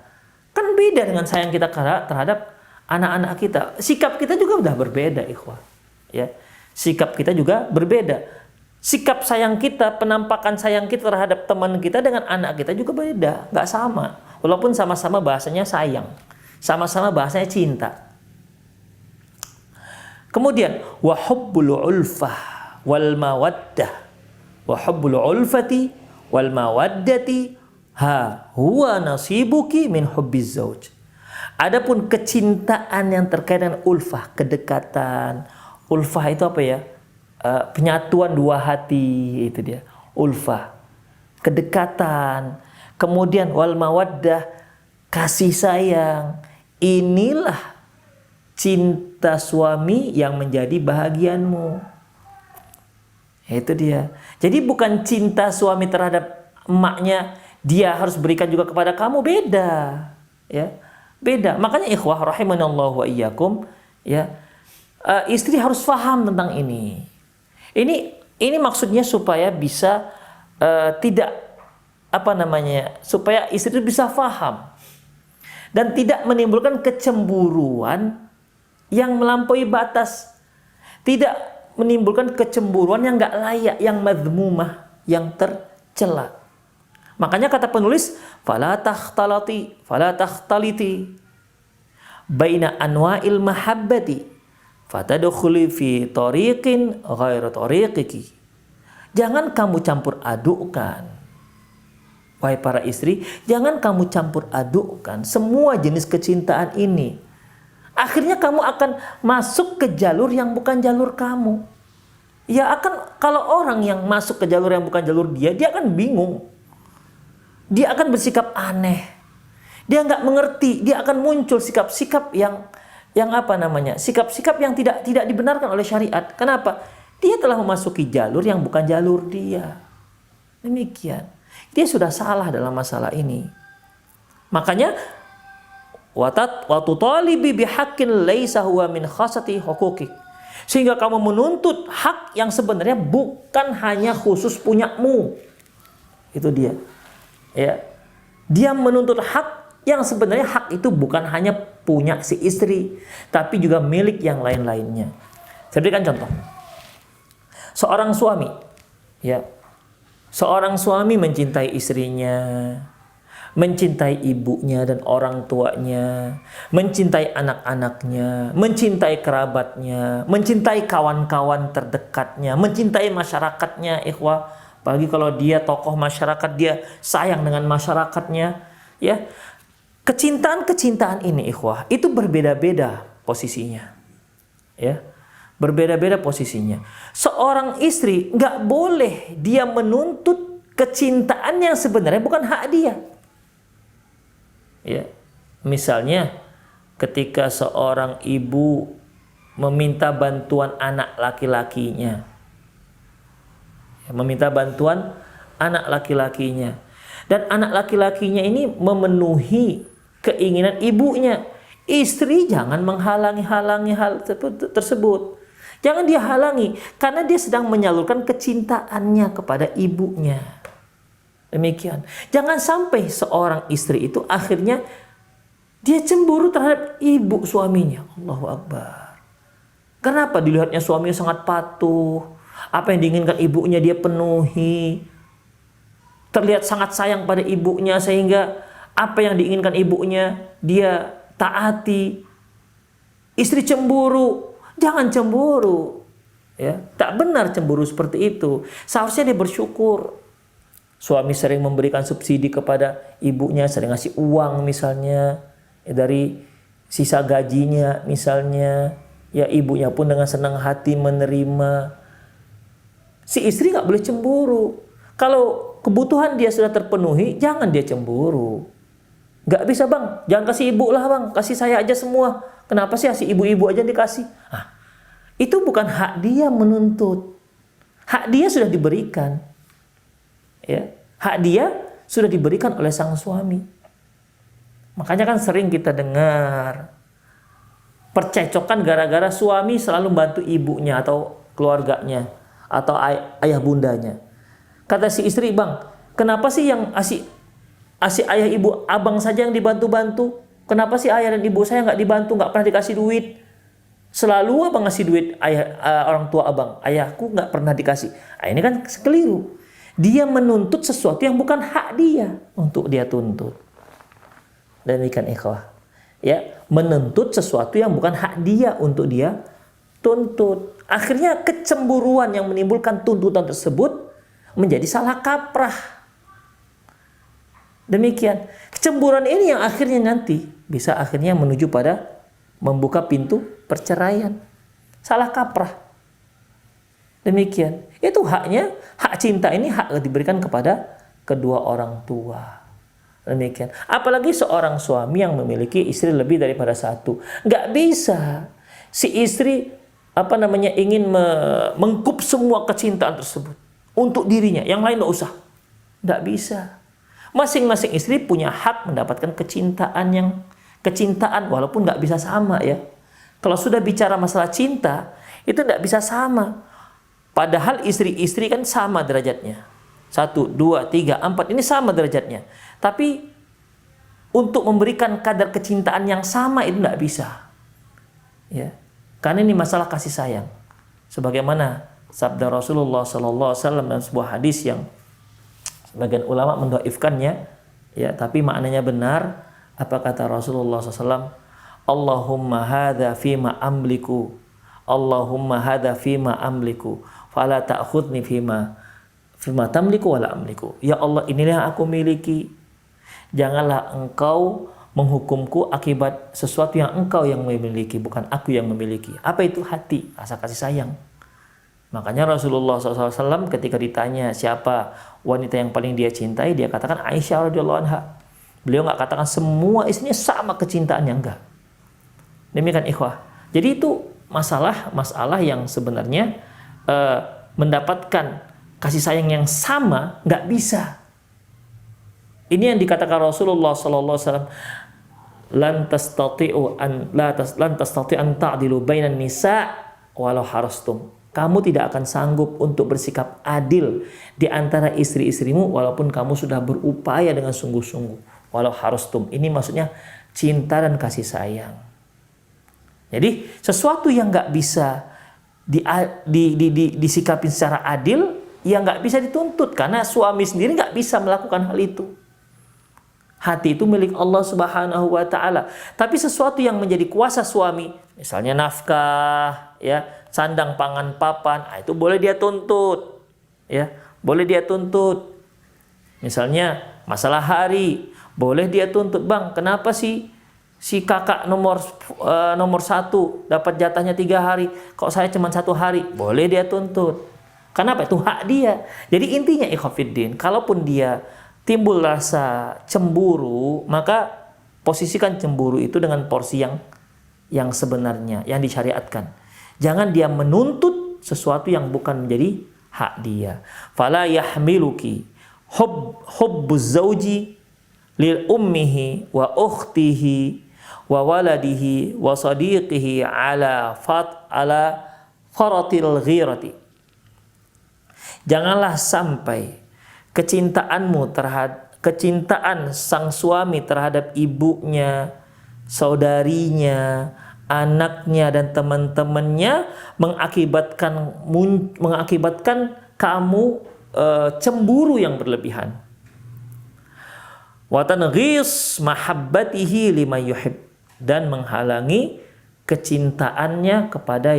Kan beda dengan sayang kita terhadap anak-anak kita. Sikap kita juga udah berbeda, ikhwah. Ya. Sikap kita juga berbeda. Sikap sayang kita, penampakan sayang kita terhadap teman kita dengan anak kita juga beda, nggak sama. Walaupun sama-sama bahasanya sayang, sama-sama bahasanya cinta. Kemudian wahubbul ulfah wal mawaddah, wahubbul ulfati wal mawaddati huwa nasibuki min hubbiz zauj. Adapun kecintaan yang terkait dengan ulfah, kedekatan. Ulfah itu apa ya? Penyatuan dua hati, itu dia. Ulfah, kedekatan. Kemudian wal mawaddah, kasih sayang. Inilah cinta suami yang menjadi bahagianmu. Itu dia. Jadi bukan cinta suami terhadap emaknya dia harus berikan juga kepada kamu, beda. Ya. Beda. Makanya ikhwah rahimanallahu wa iyyakum, ya. Istri harus paham tentang ini. Ini maksudnya supaya bisa tidak supaya istri itu bisa paham dan tidak menimbulkan kecemburuan yang melampaui batas, tidak menimbulkan kecemburuan yang nggak layak, yang madzmumah, yang tercela. Makanya kata penulis, fala takhtaliti baina anwa'il mahabbati fatadkhuli fi tariqin ghairu tariqiki. Jangan kamu campur adukkan, wahai para istri, jangan kamu campur adukkan semua jenis kecintaan ini. Akhirnya kamu akan masuk ke jalur yang bukan jalur kamu. Ya akan, kalau orang yang masuk ke jalur yang bukan jalur dia akan bingung. Dia akan bersikap aneh. Dia nggak mengerti, dia akan muncul sikap-sikap yang sikap-sikap yang tidak dibenarkan oleh syariat. Kenapa? Dia telah memasuki jalur yang bukan jalur dia. Demikian. Dia sudah salah dalam masalah ini. Makanya wa tutalibi bihaqqin laisa huwa min khasati huquqik. Sehingga kamu menuntut hak yang sebenarnya bukan hanya khusus punyamu. Itu dia. Ya. Dia menuntut hak yang sebenarnya hak itu bukan hanya punya si istri, tapi juga milik yang lain-lainnya. Saya berikan contoh. Seorang suami, ya. Seorang suami mencintai istrinya, mencintai ibunya dan orang tuanya, mencintai anak-anaknya, mencintai kerabatnya, mencintai kawan-kawan terdekatnya, mencintai masyarakatnya, ikhwah. Apalagi kalau dia tokoh masyarakat, dia sayang dengan masyarakatnya, ya. Kecintaan ini, ikhwah, itu berbeda-beda posisinya, ya. Berbeda-beda posisinya. Seorang istri nggak boleh dia menuntut kecintaan yang sebenarnya bukan hak dia. Ya, misalnya ketika seorang ibu meminta bantuan anak laki-lakinya, dan anak laki-lakinya ini memenuhi keinginan ibunya, istri jangan menghalangi hal tersebut. Jangan dia halangi, karena dia sedang menyalurkan kecintaannya kepada ibunya. Demikian. Jangan sampai seorang istri itu akhirnya dia cemburu terhadap ibu suaminya. Allahu Akbar. Kenapa? Dilihatnya suaminya sangat patuh. Apa yang diinginkan ibunya dia penuhi. Terlihat sangat sayang pada ibunya sehingga apa yang diinginkan ibunya dia taati. Istri cemburu. Jangan cemburu. Ya, tak benar cemburu seperti itu. Seharusnya dia bersyukur. Suami sering memberikan subsidi kepada ibunya, sering ngasih uang misalnya, ya, dari sisa gajinya misalnya. Ya, ibunya pun dengan senang hati menerima. Si istri nggak boleh cemburu. Kalau kebutuhan dia sudah terpenuhi, jangan dia cemburu. Nggak bisa bang, jangan kasih ibu lah bang, kasih saya aja semua. Kenapa sih si ibu-ibu aja dikasih? Itu bukan hak dia menuntut. Hak dia sudah diberikan. Ya, hak dia sudah diberikan oleh sang suami. Makanya kan sering kita dengar percecokan gara-gara suami selalu bantu ibunya atau keluarganya atau ayah bundanya. Kata si istri, bang, kenapa sih yang asih ayah ibu abang saja yang dibantu-bantu? Kenapa sih ayah dan ibu saya nggak dibantu, nggak pernah dikasih duit? Selalu abang ngasih duit orang tua abang, ayahku nggak pernah dikasih. Ini kan keliru. Dia menuntut sesuatu yang bukan hak dia untuk dia tuntut. Dan ikan ikhwah, ya, menuntut sesuatu yang bukan hak dia untuk dia tuntut. Akhirnya kecemburuan yang menimbulkan tuntutan tersebut menjadi salah kaprah. Demikian. Kecemburuan ini yang akhirnya nanti bisa akhirnya menuju pada membuka pintu perceraian. Salah kaprah. Demikian. Itu haknya, hak cinta ini hak diberikan kepada kedua orang tua. Demikian. Apalagi seorang suami yang memiliki istri lebih daripada satu. Nggak bisa si istri ingin mengkup semua kecintaan tersebut untuk dirinya, yang lain tidak usah. Tidak bisa. Masing-masing istri punya hak mendapatkan kecintaan walaupun nggak bisa sama ya. Kalau sudah bicara masalah cinta itu nggak bisa sama. Padahal istri-istri kan sama derajatnya. 1, 2, 3, 4 ini sama derajatnya. Tapi untuk memberikan kadar kecintaan yang sama itu nggak bisa. Ya. Karena ini masalah kasih sayang. Sebagaimana sabda Rasulullah SAW dalam sebuah hadis yang sebagian ulama mendhaifkannya, ya, tapi maknanya benar. Apa kata Rasulullah SAW? Allahumma hadza fima amliku, Allahumma hadza fima amliku, fala ta'khudni fima tamliku wala amliku. Ya Allah, inilah yang aku miliki. Janganlah engkau menghukumku akibat sesuatu yang engkau yang memiliki, bukan aku yang memiliki. Apa itu hati? Rasa kasih sayang. Makanya Rasulullah SAW ketika ditanya siapa wanita yang paling dia cintai, dia katakan Aisyah radhiyallahu anha. Beliau nggak katakan semua istrinya sama kecintaannya, enggak. Demikian ikhwah. Jadi itu masalah yang sebenarnya mendapatkan kasih sayang yang sama nggak bisa. Ini yang dikatakan Rasulullah SAW. Lan tastati'u an ta'dilu bainan nisa walau harastum. Kamu tidak akan sanggup untuk bersikap adil di antara istri-istrimu walaupun kamu sudah berupaya dengan sungguh-sungguh. Walau harastum. Ini maksudnya cinta dan kasih sayang. Jadi sesuatu yang nggak bisa disikapin secara adil, ya nggak bisa dituntut karena suami sendiri nggak bisa melakukan hal itu. Hati itu milik Allah Subhanahu wa Ta'ala. Tapi sesuatu yang menjadi kuasa suami, misalnya nafkah, ya, sandang pangan papan, itu boleh dia tuntut, ya, boleh dia tuntut. Misalnya masalah hari, boleh dia tuntut, bang, kenapa si kakak nomor 1 dapat jatahnya 3 hari, kok saya cuma 1 hari? Boleh dia tuntut. Kenapa? Itu hak dia. Jadi intinya ikhwafiddin, kalaupun dia timbul rasa cemburu, maka posisikan cemburu itu dengan porsi yang sebenarnya, yang disyariatkan. Jangan dia menuntut sesuatu yang bukan menjadi hak dia. Fala yahmiluki hubbuz zauji lil ummihi wa ukhtihi wa waladihi wa sadiqihi ala faratil ghirati. Janganlah sampai kecintaan sang suami terhadap ibunya, saudarinya, anaknya dan teman-temannya mengakibatkan kamu cemburu yang berlebihan. Wa tanghis mahabbatihi lima yuhib, dan menghalangi kecintaannya kepada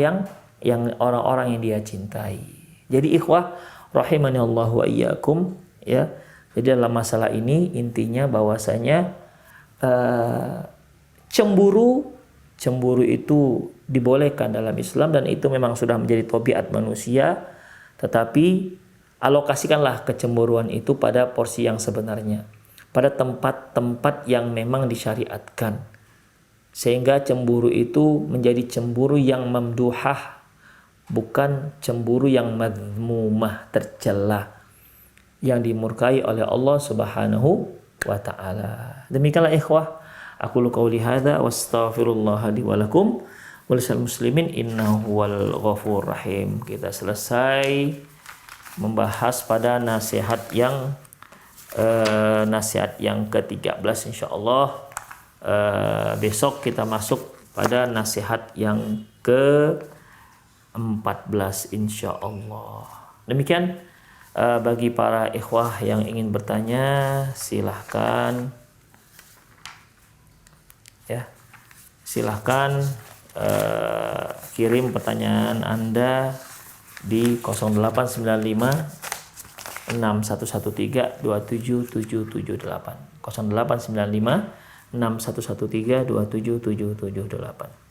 yang orang-orang yang dia cintai. Jadi ikhwah rahimani Allah wa iyyakum, ya. Jadi dalam masalah ini intinya bahwasanya cemburu itu dibolehkan dalam Islam dan itu memang sudah menjadi tabiat manusia, tetapi alokasikanlah kecemburuan itu pada porsi yang sebenarnya, pada tempat-tempat yang memang disyariatkan, sehingga cemburu itu menjadi cemburu yang mamduhah, bukan cemburu yang madmumah, tercela, yang dimurkai oleh Allah Subhanahu wa Ta'ala. Demikianlah ikhwah, aku qauli hadza wastaghfirullah li wa lakum wa lisal muslimin innahu wal ghafur rahim. Kita selesai membahas pada nasihat yang ke-13 insyaallah. Besok kita masuk pada nasihat yang ke-14 insyaallah. Demikian. Bagi para ikhwah yang ingin bertanya, silahkan kirim pertanyaan Anda di 0895 6113 27778 0895 6113 27778.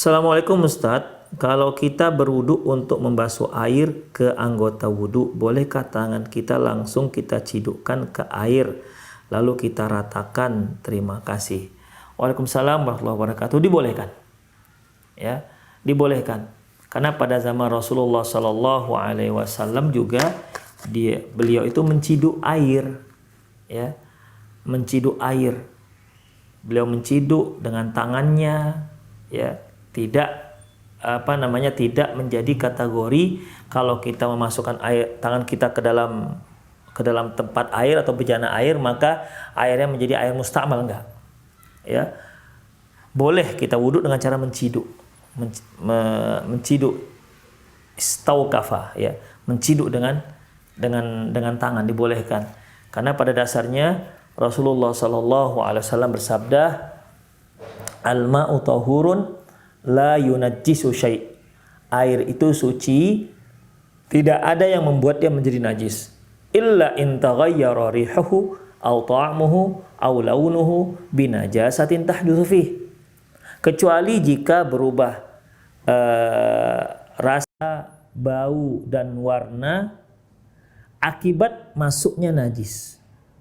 Assalamualaikum Ustadz, kalau kita berwudu untuk membasuh air ke anggota wudu, bolehkah tangan kita langsung kita cidukkan ke air lalu kita ratakan terima kasih. Waalaikumsalam warahmatullahi wabarakatuh. Dibolehkan. Ya, dibolehkan. Karena pada zaman Rasulullah Shallallahu Alaihi Wasallam juga beliau itu menciduk air, ya, menciduk air. Beliau menciduk dengan tangannya, ya, tidak tidak menjadi kategori kalau kita memasukkan tangan kita ke dalam tempat air atau bejana air maka airnya menjadi air mustakmal, enggak. Ya, boleh kita wudhu dengan cara menciduk, menciduk istaukafa, ya, menciduk dengan tangan dibolehkan. Karena pada dasarnya Rasulullah Shallallahu Alaihi Wasallam bersabda, al-ma'u tahurun la yunajjisu syai'. Air itu suci, tidak ada yang membuat dia menjadi najis. Illa in taghayyara rihuhu aw ta'muhu aw launuhu binajasatin tahdutsu fih. Kecuali jika berubah rasa, bau dan warna akibat masuknya najis.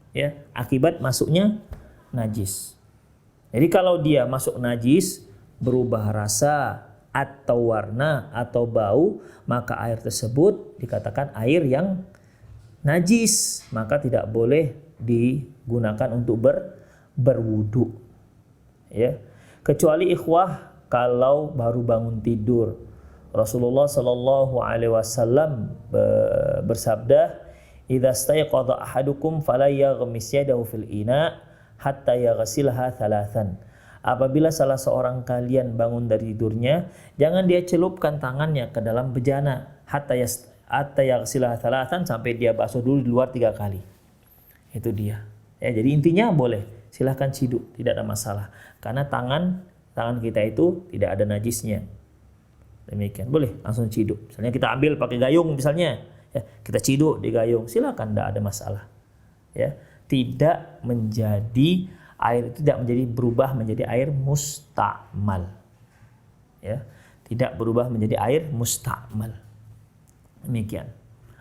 Ya, akibat masuknya najis. Jadi kalau dia masuk najis, berubah rasa atau warna atau bau, maka air tersebut dikatakan air yang najis, maka tidak boleh digunakan untuk berwudu. Ya. Kecuali ikhwah kalau baru bangun tidur. Rasulullah Shallallahu Alaihi Wasallam bersabda, "Idza stayqadha ahadukum fala yaghmis yadahu fil ina hatta yaghsilha thalathan." Apabila salah seorang kalian bangun dari tidurnya, jangan dia celupkan tangannya ke dalam bejana hatta yaghsilha thalathan, sampai dia basuh dulu di luar 3 kali. Itu dia. Ya, jadi intinya boleh, silahkan ciduk, tidak ada masalah. Karena tangan kita itu tidak ada najisnya. Demikian, boleh langsung ciduk. Misalnya kita ambil pakai gayung misalnya, ya, kita ciduk di gayung, silakan, tidak ada masalah. Ya, tidak menjadi air itu tidak berubah menjadi air mustakmal. Ya, tidak berubah menjadi air mustakmal. Demikian.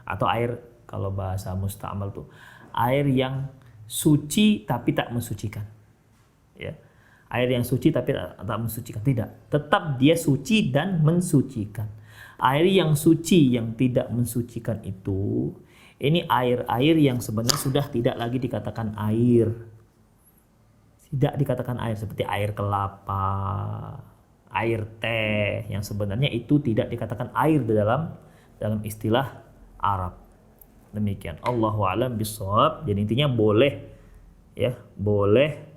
Atau air, kalau bahasa mustakmal tuh air yang suci tapi tak mensucikan. Ya. Air yang suci tapi tak mensucikan, tidak. Tetap dia suci dan mensucikan. Air yang suci yang tidak mensucikan itu, ini air-air yang sebenarnya sudah tidak lagi dikatakan air. Tidak dikatakan air, seperti air kelapa, air teh, yang sebenarnya itu tidak dikatakan air dalam istilah Arab. Demikian. Allahu a'lam bishawab. Jadi intinya boleh, ya, boleh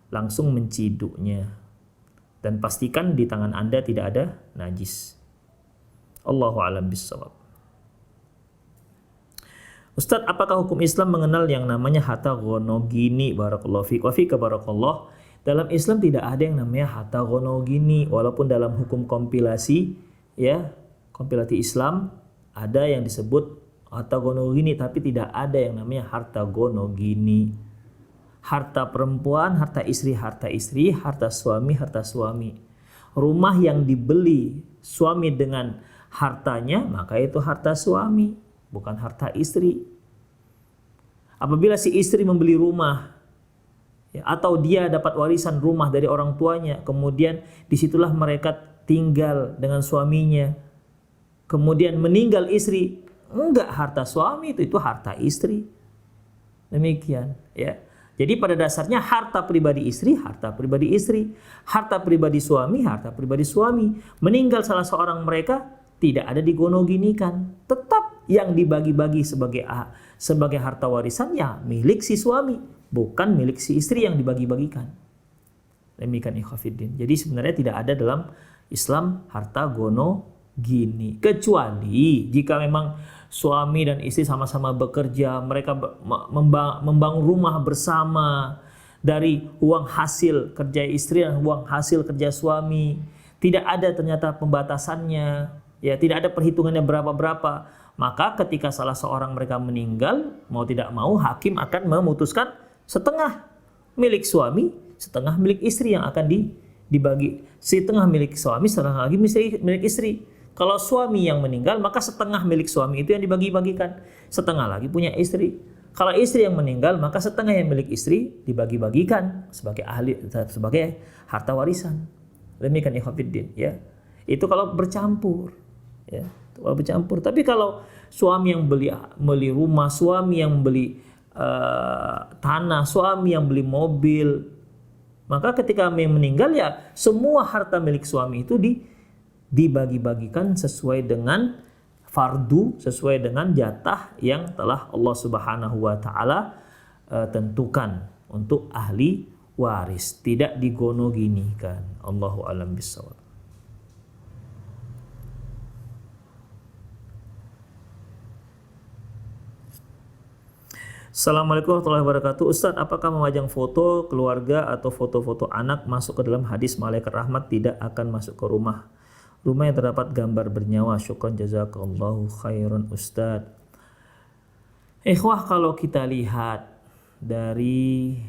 langsung menciduknya, dan pastikan di tangan Anda tidak ada najis. Allahu a'lam bishawab. Ustadz, apakah hukum Islam mengenal yang namanya harta gonogini? Barakallahu fiik wa fika barakallah. Dalam Islam tidak ada yang namanya harta gonogini, walaupun dalam hukum kompilasi, ya, kompilasi Islam ada yang disebut harta gonogini, tapi tidak ada yang namanya harta gonogini. Harta perempuan, harta istri, harta suami. Rumah yang dibeli suami dengan hartanya, maka itu harta suami, bukan harta istri. Apabila si istri membeli rumah, ya, atau dia dapat warisan rumah dari orang tuanya, kemudian disitulah mereka tinggal dengan suaminya, kemudian meninggal istri, enggak harta suami, itu harta istri. Demikian, ya. Jadi pada dasarnya harta pribadi istri, harta pribadi istri, harta pribadi suami, harta pribadi suami. Meninggal salah seorang mereka tidak ada digonoginikan, tetap yang dibagi-bagi sebagai harta warisan ya milik si suami, bukan milik si istri yang dibagi-bagikan. Demikian ikhwafiddin. Jadi sebenarnya tidak ada dalam Islam harta gonogini, kecuali jika memang suami dan istri sama-sama bekerja, mereka membangun rumah bersama dari uang hasil kerja istri dan uang hasil kerja suami. Tidak ada ternyata pembatasannya, ya, tidak ada perhitungannya berapa-berapa. Maka ketika salah seorang mereka meninggal, mau tidak mau hakim akan memutuskan setengah milik suami, setengah milik istri yang akan dibagi. Setengah milik suami, setengah lagi milik istri. Kalau suami yang meninggal, maka setengah milik suami itu yang dibagi-bagikan, setengah lagi punya istri. Kalau istri yang meninggal, maka setengah yang milik istri dibagi-bagikan sebagai sebagai harta warisan. Demikian ikhwatiddin, ya. Itu kalau bercampur, ya. Kalau bercampur. Tapi kalau suami yang beli rumah, suami yang beli tanah, suami yang beli mobil, maka ketika meninggal ya semua harta milik suami itu dibagi-bagikan sesuai dengan fardu, sesuai dengan jatah yang telah Allah Subhanahu wa taala tentukan untuk ahli waris, tidak digonoginikan. Allahu a'lam bishawab. Assalamualaikum warahmatullahi wabarakatuh. Ustaz, apakah memajang foto keluarga atau foto-foto anak masuk ke dalam hadis malaikat rahmat tidak akan masuk ke rumah yang terdapat gambar bernyawa? Syukran jazakallahu khairan Ustaz. Ikhwah, kalau kita lihat dari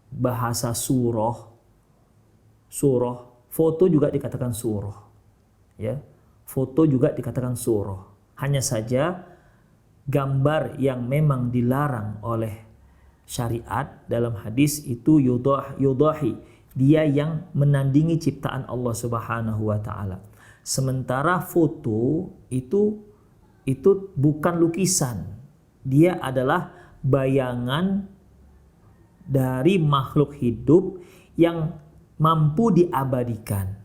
bahasa surah, foto juga dikatakan surah, ya. Foto juga dikatakan surah. Hanya saja gambar yang memang dilarang oleh syariat dalam hadis itu yudahi, dia yang menandingi ciptaan Allah Subhanahu wa taala. Sementara foto itu bukan lukisan. Dia adalah bayangan dari makhluk hidup yang mampu diabadikan.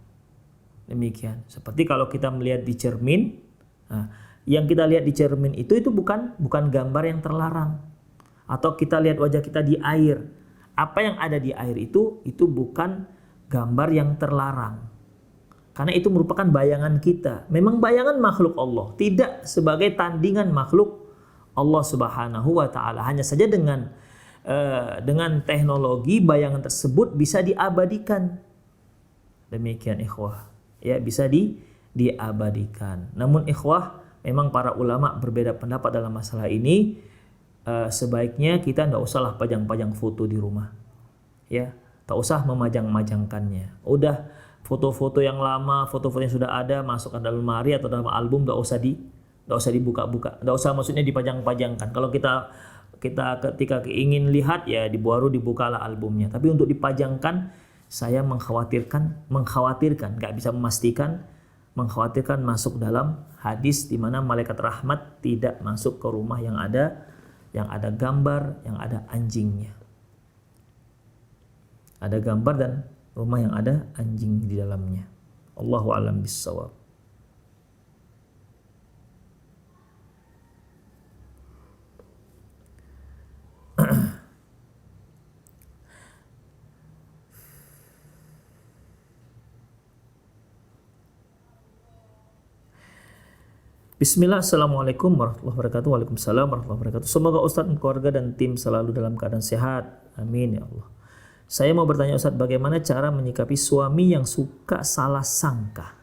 Demikian. Seperti kalau kita melihat di cermin, yang kita lihat di cermin itu bukan gambar yang terlarang. Atau kita lihat wajah kita di air, apa yang ada di air itu bukan gambar yang terlarang. Karena itu merupakan bayangan kita. Memang bayangan makhluk Allah, tidak sebagai tandingan makhluk Allah Subhanahu wa taala. Hanya saja dengan teknologi bayangan tersebut bisa diabadikan. Demikian ikhwah. Ya, bisa diabadikan. Namun ikhwah, memang para ulama berbeda pendapat dalam masalah ini. Sebaiknya kita nggak usahlah pajang-pajang foto di rumah, ya, tak usah memajang-majangkannya. Udah foto-foto yang lama, foto-foto yang sudah ada masukkan dalam lemari atau dalam album, nggak usah dibuka-buka, nggak usah maksudnya dipajang-pajangkan. Kalau kita ketika ingin lihat ya baru dibukalah albumnya. Tapi untuk dipajangkan, saya mengkhawatirkan, nggak bisa memastikan, mengkhawatirkan masuk dalam hadis di mana malaikat rahmat tidak masuk ke rumah yang ada gambar, yang ada anjingnya. Ada gambar dan rumah yang ada anjing di dalamnya. Allahu a'lam bishawab. Bismillah, assalamualaikum warahmatullahi wabarakatuh. Waalaikumsalam warahmatullahi wabarakatuh. Semoga Ustadz, keluarga dan tim selalu dalam keadaan sehat. Amin ya Allah. Saya mau bertanya Ustadz, bagaimana cara menyikapi suami yang suka salah sangka?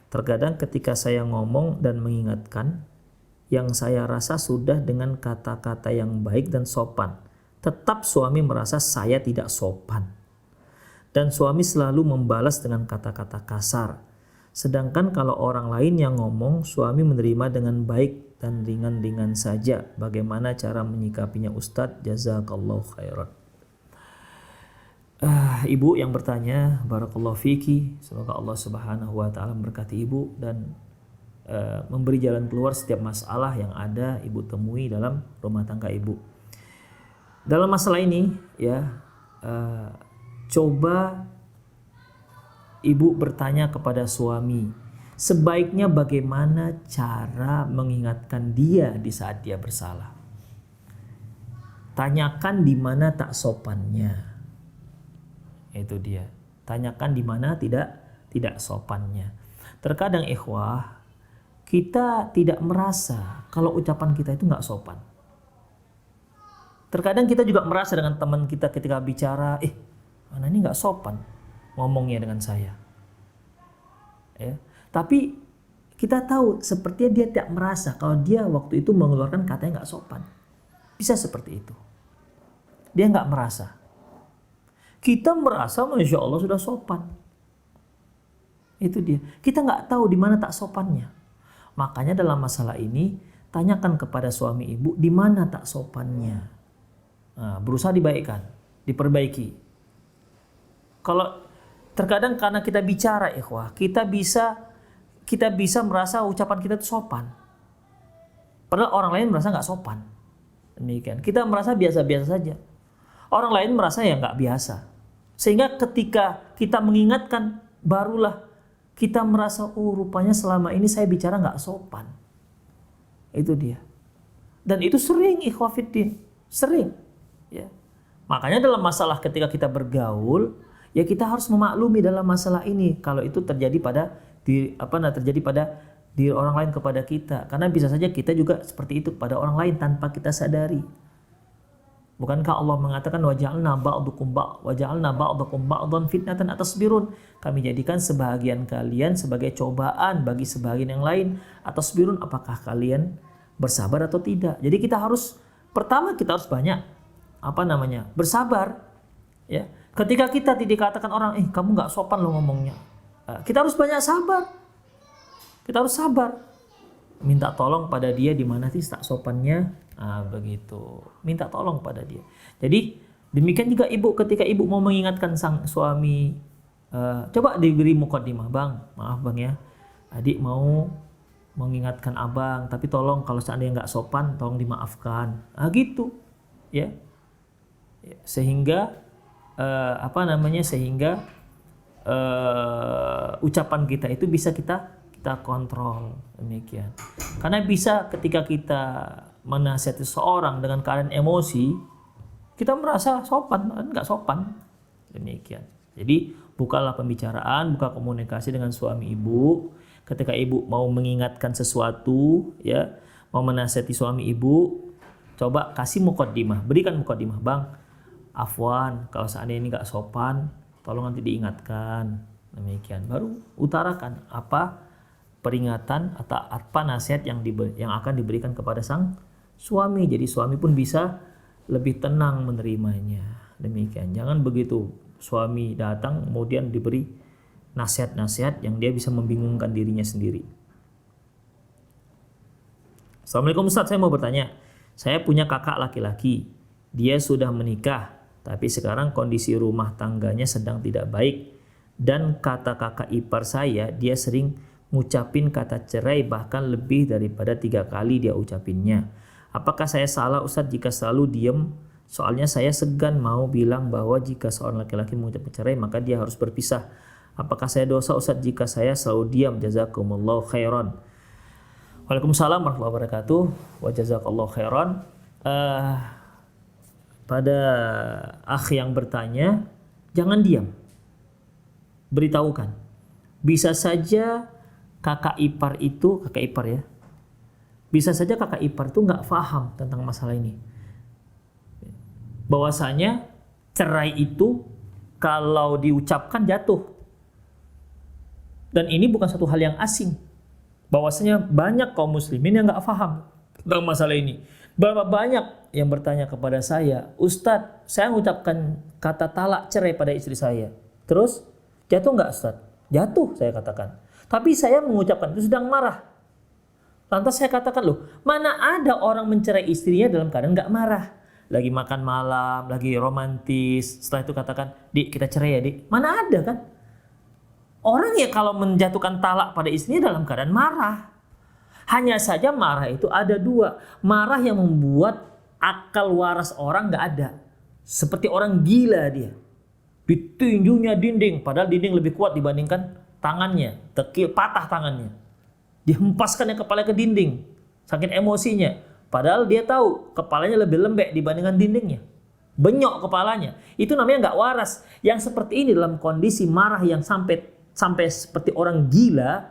Terkadang ketika saya ngomong dan mengingatkan, yang saya rasa sudah dengan kata-kata yang baik dan sopan, tetap suami merasa saya tidak sopan. Dan suami selalu membalas dengan kata-kata kasar. Sedangkan kalau orang lain yang ngomong, suami menerima dengan baik dan ringan-ringan saja. Bagaimana cara menyikapinya Ustadz? Jazakallahu khairan. Ibu yang bertanya, barakallahu fiki. Semoga Allah Subhanahu wa taala memberkati ibu dan memberi jalan keluar setiap masalah yang ada ibu temui dalam rumah tangga ibu. Dalam masalah ini ya, coba ibu bertanya kepada suami, sebaiknya bagaimana cara mengingatkan dia di saat dia bersalah. Tanyakan di mana tak sopannya. Itu dia. Tanyakan di mana tidak sopannya. Terkadang ikhwah, kita tidak merasa kalau ucapan kita itu nggak sopan. Terkadang kita juga merasa dengan teman kita ketika bicara, mana ini nggak sopan ngomongnya dengan saya, ya. Tapi kita tahu sepertinya dia tidak merasa kalau dia waktu itu mengeluarkan kata yang nggak sopan. Bisa seperti itu. Dia nggak merasa. Kita merasa, masya Allah sudah sopan. Itu dia. Kita nggak tahu di mana tak sopannya. Makanya dalam masalah ini, tanyakan kepada suami ibu di mana tak sopannya. Nah, berusaha dibaikkan, diperbaiki. Kalau terkadang karena kita bicara, ikhwah, kita bisa merasa ucapan kita itu sopan. Padahal orang lain merasa nggak sopan. Demikian. Kita merasa biasa-biasa saja. Orang lain merasa ya nggak biasa. Sehingga ketika kita mengingatkan, barulah kita merasa, oh rupanya selama ini saya bicara nggak sopan. Itu dia. Dan itu sering, ikhwah fiddin, sering. Ya. Makanya dalam masalah ketika kita bergaul, ya kita harus memaklumi dalam masalah ini. Kalau itu terjadi pada diri orang lain kepada kita. Karena bisa saja kita juga seperti itu kepada orang lain tanpa kita sadari. Bukankah Allah mengatakan waja'alna ba'dakum ba'dan fitnatan atasbirun? Kami jadikan sebahagian kalian sebagai cobaan bagi sebahagian yang lain. Atasbirun, apakah kalian bersabar atau tidak? Jadi kita harus banyak bersabar. Ya. Ketika kita dikatakan orang, kamu nggak sopan lo ngomongnya. Kita harus banyak sabar. Kita harus sabar. Minta tolong pada dia di mana sih tak sopannya. Begitu. Minta tolong pada dia. Jadi demikian juga ibu, ketika ibu mau mengingatkan sang suami, coba diberi muqaddimah, bang, maaf bang ya, adik mau mengingatkan abang, tapi tolong kalau seandainya nggak sopan, tolong dimaafkan. Gitu, ya. Sehingga ucapan kita itu bisa kita kontrol, demikian. Karena bisa ketika kita menasihati seseorang dengan keadaan emosi, kita merasa sopan, nggak sopan, demikian. Jadi bukalah pembicaraan, buka komunikasi dengan suami ibu. Ketika ibu mau mengingatkan sesuatu, ya, mau menasihati suami ibu, coba kasih muqaddimah, berikan muqaddimah, bang, afwan, kalau seandainya ini nggak sopan, tolong nanti diingatkan, demikian. Baru utarakan apa peringatan atau apa nasihat yang akan diberikan kepada sang suami. Jadi suami pun bisa lebih tenang menerimanya. Demikian. Jangan begitu suami datang kemudian diberi nasihat-nasihat yang dia bisa membingungkan dirinya sendiri. Assalamualaikum Ustaz, saya mau bertanya. Saya punya kakak laki-laki. Dia sudah menikah, tapi sekarang kondisi rumah tangganya sedang tidak baik. Dan kata kakak ipar saya, dia sering ngucapin kata cerai bahkan lebih daripada 3 kali dia ucapinnya. Apakah saya salah Ustadz jika selalu diem? Soalnya saya segan mau bilang bahwa jika seorang laki-laki mengucapkan cerai maka dia harus berpisah. Apakah saya dosa Ustadz jika saya selalu diam? Jazakumullahu khairan. Waalaikumsalam warahmatullahi wabarakatuh. Wa jazakallahu khairan. Pada akh yang bertanya, jangan diam. Beritahukan. Bisa saja kakak ipar ya. Bisa saja kakak ipar itu nggak paham tentang masalah ini. Bahwasanya cerai itu kalau diucapkan jatuh. Dan ini bukan satu hal yang asing. Bahwasanya banyak kaum muslimin yang nggak paham tentang masalah ini. Berapa banyak yang bertanya kepada saya, Ustadz, saya mengucapkan kata talak cerai pada istri saya. Terus jatuh nggak Ustadz? Jatuh, saya katakan. Tapi saya mengucapkan itu sedang marah. Lantas saya katakan, loh, mana ada orang mencerai istrinya dalam keadaan nggak marah? Lagi makan malam, lagi romantis. Setelah itu katakan, Dik, kita cerai ya, Dik. Mana ada kan? Orang ya kalau menjatuhkan talak pada istrinya dalam keadaan marah. Hanya saja marah itu ada 2. Marah yang membuat akal waras orang nggak ada. Seperti orang gila dia. Ditinjunya dinding, padahal dinding lebih kuat dibandingkan tangannya. Patah tangannya. Dihempaskannya kepala ke dinding. Saking emosinya. Padahal dia tahu kepalanya lebih lembek dibandingkan dindingnya. Benyok kepalanya. Itu namanya nggak waras. Yang seperti ini dalam kondisi marah yang sampai seperti orang gila,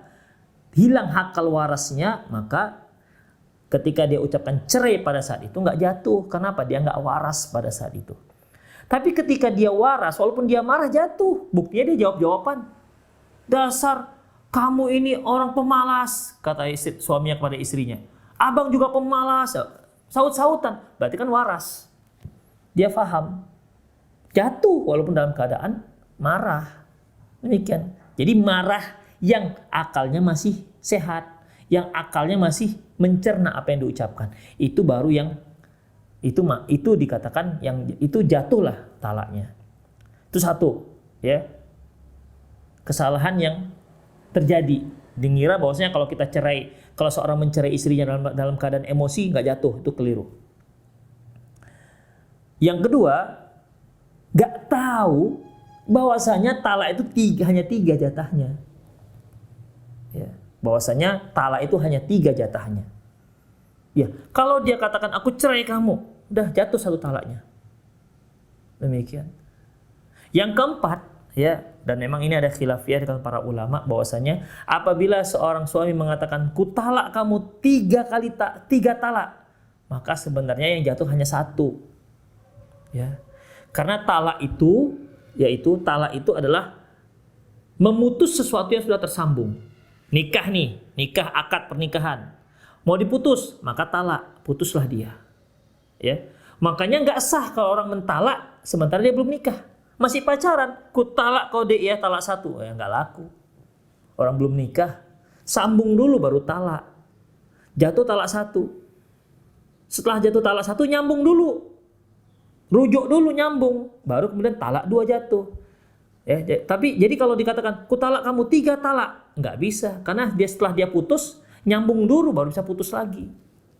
hilang akal warasnya, maka ketika dia ucapkan cerai pada saat itu nggak jatuh. Kenapa? Dia nggak waras pada saat itu. Tapi ketika dia waras, walaupun dia marah, jatuh. Buktinya dia jawab jawaban. Dasar kamu ini orang pemalas, kata suaminya kepada istrinya. Abang juga pemalas, saut-sautan. Berarti kan waras. Dia faham. Jatuh walaupun dalam keadaan marah. Demikian. Jadi marah yang akalnya masih sehat, yang akalnya masih mencerna apa yang diucapkan. Itu baru yang itu dikatakan yang itu jatuhlah talaknya. Itu satu, ya. Kesalahan yang terjadi. Dengira bahwasanya kalau kita cerai, kalau seorang mencerai istrinya dalam keadaan emosi nggak jatuh, itu keliru. Yang kedua, nggak tahu bahwasanya talak itu hanya 3 jatahnya. Ya, bahwasanya talak itu hanya 3 jatahnya. Ya, kalau dia katakan aku cerai kamu, udah jatuh 1 talaknya. Demikian. Yang keempat, ya, dan memang ini ada khilafiyah dengan para ulama bahwasanya apabila seorang suami mengatakan ku talak kamu 3 talak, maka sebenarnya yang jatuh hanya 1. Ya. Karena talak itu adalah memutus sesuatu yang sudah tersambung. Nikah nih, nikah akad pernikahan. Mau diputus, maka talak, putuslah dia. Ya. Makanya nggak sah kalau orang mentalak sementara dia belum nikah. Masih pacaran, ku talak kau dek ya, talak 1. Ya nggak laku. Orang belum nikah, sambung dulu baru talak. Jatuh talak 1. Setelah jatuh talak 1 nyambung dulu. Rujuk dulu nyambung, baru kemudian talak 2 jatuh. Ya, tapi jadi kalau dikatakan ku talak kamu 3 talak, nggak bisa, karena setelah dia putus nyambung dulu baru bisa putus lagi.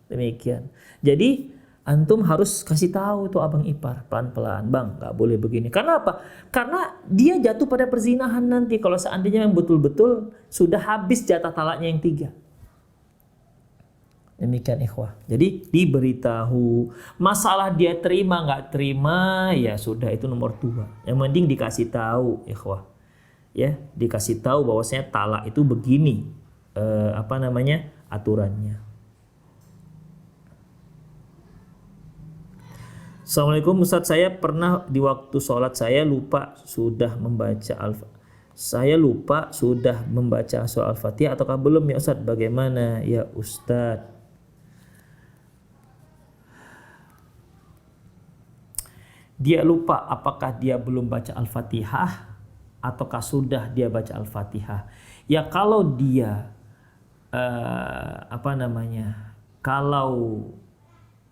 Demikian. Jadi antum harus kasih tahu tuh abang ipar pelan-pelan, bang nggak boleh begini. Karena apa? Karena dia jatuh pada perzinahan nanti kalau seandainya yang betul-betul sudah habis jatah talaknya yang 3. Demikian ikhwah. Jadi diberitahu. Masalah dia terima nggak terima, ya sudah itu nomor 2. Yang penting dikasih tahu ikhwah. Ya, dikasih tahu bahwasanya talak itu begini aturannya. Assalamualaikum Ustadz, saya pernah di waktu sholat saya lupa sudah membaca surah Al-Fatihah ataukah belum ya Ustadz? Bagaimana ya Ustadz? Dia lupa apakah dia belum baca Al-Fatihah ataukah sudah dia baca Al-Fatihah. Ya kalau dia kalau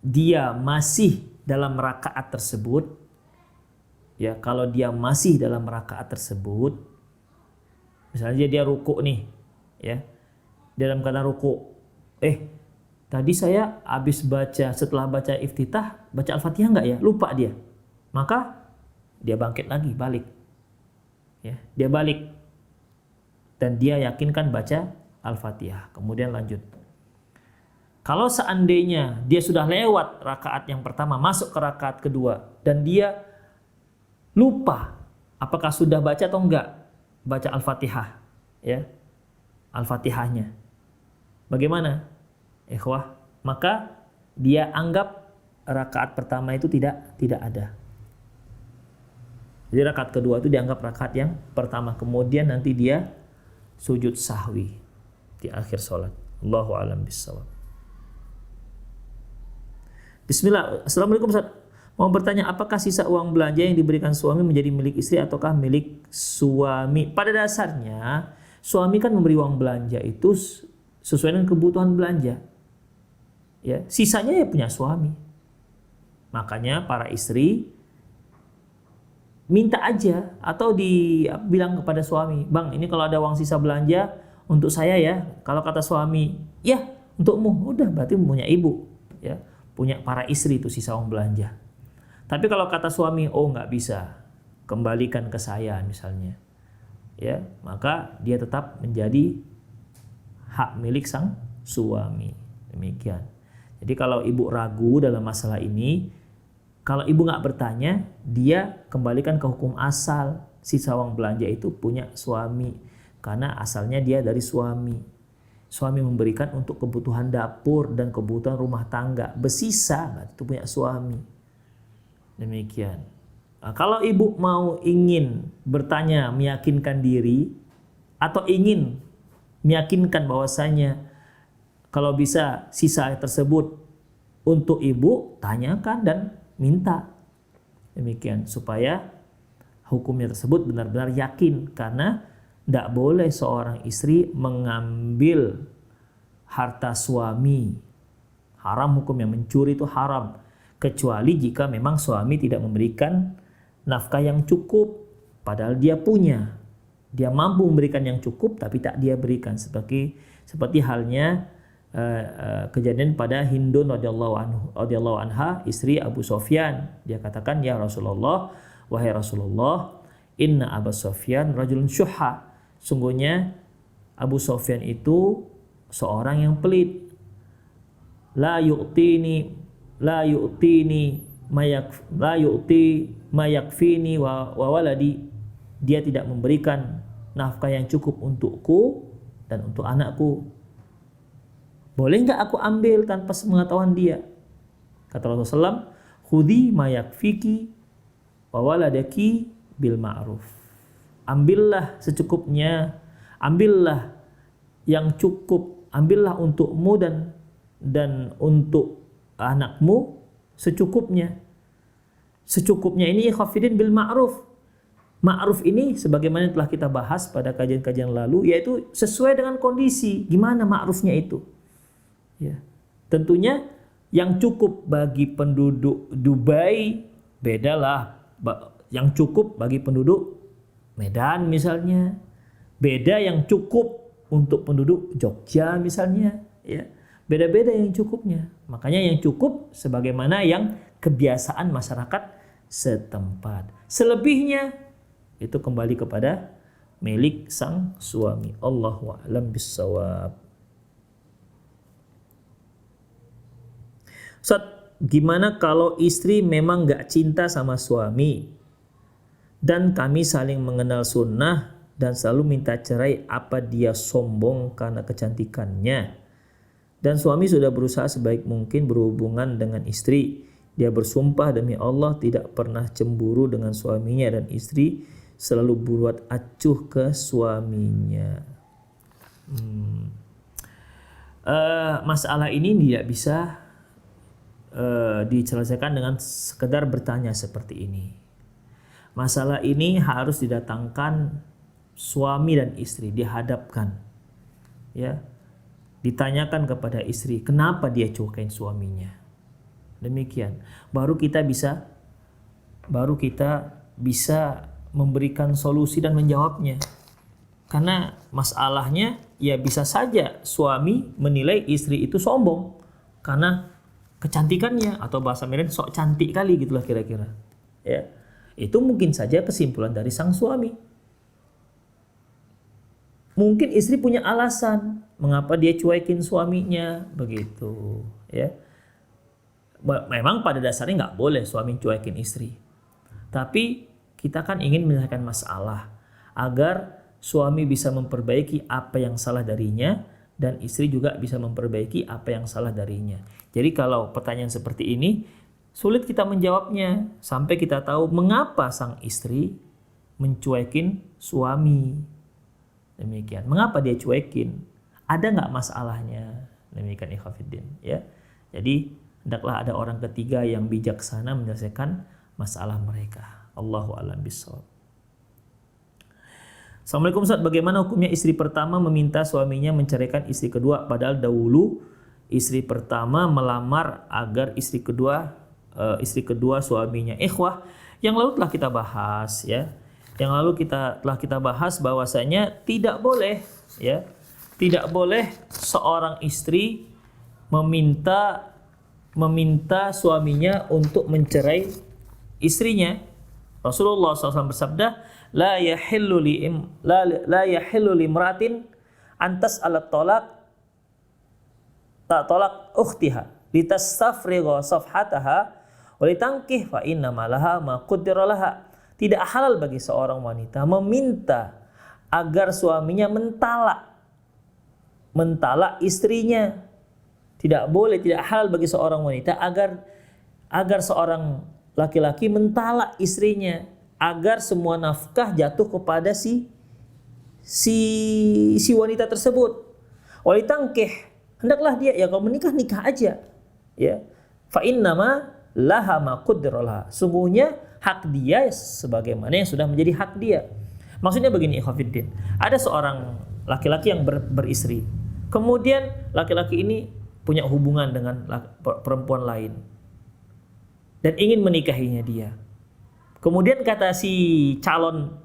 dia masih dalam rakaat tersebut, ya kalau dia masih dalam rakaat tersebut, misalnya dia ruku nih, ya dalam keadaan ruku, tadi saya habis setelah baca iftitah baca Al-Fatihah nggak ya? Lupa dia. Maka dia bangkit lagi, balik. Ya, dia balik. Dan dia yakinkan baca Al-Fatihah. Kemudian lanjut. Kalau seandainya dia sudah lewat rakaat yang pertama, masuk ke rakaat kedua, dan dia lupa apakah sudah baca atau enggak baca Al-Fatihah, ya, Al-Fatihahnya. Bagaimana? Ikhwah, maka dia anggap rakaat pertama itu tidak ada. Jadi rakaat kedua itu dianggap rakaat yang pertama. Kemudian nanti dia sujud sahwi di akhir sholat. Allahu a'lam bishawab. Bismillah. Assalamualaikum Ustaz. Mau bertanya, apakah sisa uang belanja yang diberikan suami menjadi milik istri ataukah milik suami? Pada dasarnya suami kan memberi uang belanja itu sesuai dengan kebutuhan belanja. Ya, sisanya ya punya suami. Makanya para istri minta aja atau bilang kepada suami, bang ini kalau ada uang sisa belanja untuk saya ya. Kalau kata suami, ya untukmu, udah berarti punya ibu, ya punya para istri itu sisa uang belanja. Tapi kalau kata suami, oh nggak bisa, kembalikan ke saya misalnya, ya maka dia tetap menjadi hak milik sang suami. Demikian. Jadi kalau ibu ragu dalam masalah ini, kalau ibu nggak bertanya, dia kembalikan ke hukum asal. Sisa uang belanja itu punya suami. Karena asalnya dia dari suami. Suami memberikan untuk kebutuhan dapur dan kebutuhan rumah tangga. Bersisa, itu punya suami. Demikian. Nah, kalau ibu ingin bertanya, meyakinkan diri, atau ingin meyakinkan bahwasanya kalau bisa sisa tersebut untuk ibu, tanyakan dan minta. Demikian supaya hukumnya tersebut benar-benar yakin, karena Tidak boleh seorang istri mengambil harta suami. Haram hukumnya, mencuri itu haram. Kecuali jika memang suami tidak memberikan nafkah yang cukup. Padahal dia punya. Dia mampu memberikan yang cukup tapi tak dia berikan. Seperti halnya kejadian pada Hindun radhiyallahu anha, istri Abu Sofyan. Dia katakan, ya Rasulullah, wahai Rasulullah, inna Abu Sofyan rajulun syuhha. Sungguhnya Abu Sofyan itu seorang yang pelit. La yu'ti ma yakfini wa waladi. Dia tidak memberikan nafkah yang cukup untukku dan untuk anakku. Boleh nggak aku ambil tanpa sepengetahuan dia? Kata Rasulullah SAW, khudhi ma yakfiki wa waladaki bil ma'ruf. Ambillah secukupnya, ambillah yang cukup, ambillah untukmu dan untuk anakmu secukupnya. Secukupnya ini khafidin bil ma'ruf. Ma'ruf ini sebagaimana telah kita bahas pada kajian-kajian lalu, yaitu sesuai dengan kondisi. Gimana ma'rufnya itu? Ya. Tentunya yang cukup bagi penduduk Dubai bedalah yang cukup bagi penduduk Medan misalnya. Beda yang cukup untuk penduduk Jogja misalnya, ya. Beda-beda yang cukupnya. Makanya yang cukup sebagaimana yang kebiasaan masyarakat setempat. Selebihnya itu kembali kepada milik sang suami. Allahu a'lam bissawab. Ustaz, gimana kalau istri memang gak cinta sama suami dan kami saling mengenal sunnah dan selalu minta cerai, apa dia sombong karena kecantikannya? Dan suami sudah berusaha sebaik mungkin berhubungan dengan istri. Dia bersumpah demi Allah tidak pernah cemburu dengan suaminya dan istri selalu berbuat acuh ke suaminya. Masalah ini tidak bisa diselesaikan dengan sekedar bertanya seperti ini. Masalah ini harus didatangkan suami dan istri, dihadapkan, ya, ditanyakan kepada istri kenapa dia cuekin suaminya. Demikian baru kita bisa memberikan solusi dan menjawabnya. Karena masalahnya ya bisa saja suami menilai istri itu sombong karena kecantikannya, atau bahasa Medan sok cantik kali gitulah kira-kira, ya. Itu mungkin saja kesimpulan dari sang suami. Mungkin istri punya alasan mengapa dia cuekin suaminya begitu, ya. Memang pada dasarnya nggak boleh suami cuekin istri, tapi kita kan ingin menyelesaikan masalah agar suami bisa memperbaiki apa yang salah darinya dan istri juga bisa memperbaiki apa yang salah darinya. Jadi kalau pertanyaan seperti ini sulit kita menjawabnya sampai kita tahu mengapa sang istri mencuekin suami. Demikian. Mengapa dia cuekin? Ada nggak masalahnya? Demikian ikhwatiddin, ya. Jadi hendaklah ada orang ketiga yang bijaksana menyelesaikan masalah mereka. Allahu a'lam bishawab. Assalamualaikum Ustaz, bagaimana hukumnya istri pertama meminta suaminya menceraikan istri kedua padahal dahulu istri pertama melamar agar istri kedua suaminya. Ikhwah, yang lalu telah kita bahas, ya. Yang lalu telah kita bahas bahwasanya tidak boleh, ya. Tidak boleh seorang istri meminta suaminya untuk mencerai istrinya. Rasulullah SAW bersabda, la yahillu limratin antas ala talaq ukhtiha litastafrigha safhataha wa litangkih fa inna malaha ma qaddara laha. Tidak halal bagi seorang wanita meminta agar suaminya mentalak istrinya. Tidak boleh, tidak halal bagi seorang wanita agar seorang laki-laki mentalak istrinya, agar semua nafkah jatuh kepada si wanita tersebut. Walitangkih, hendaklah dia, ya kalau menikah nikah aja, ya. Fa innama laha ma qaddara laha. Sungguhnya hak dia sebagaimana yang sudah menjadi hak dia. Maksudnya begini, ikhwatiddin. Ada seorang laki-laki yang beristri. Kemudian laki-laki ini punya hubungan dengan perempuan lain dan ingin menikahinya dia. Kemudian kata si calon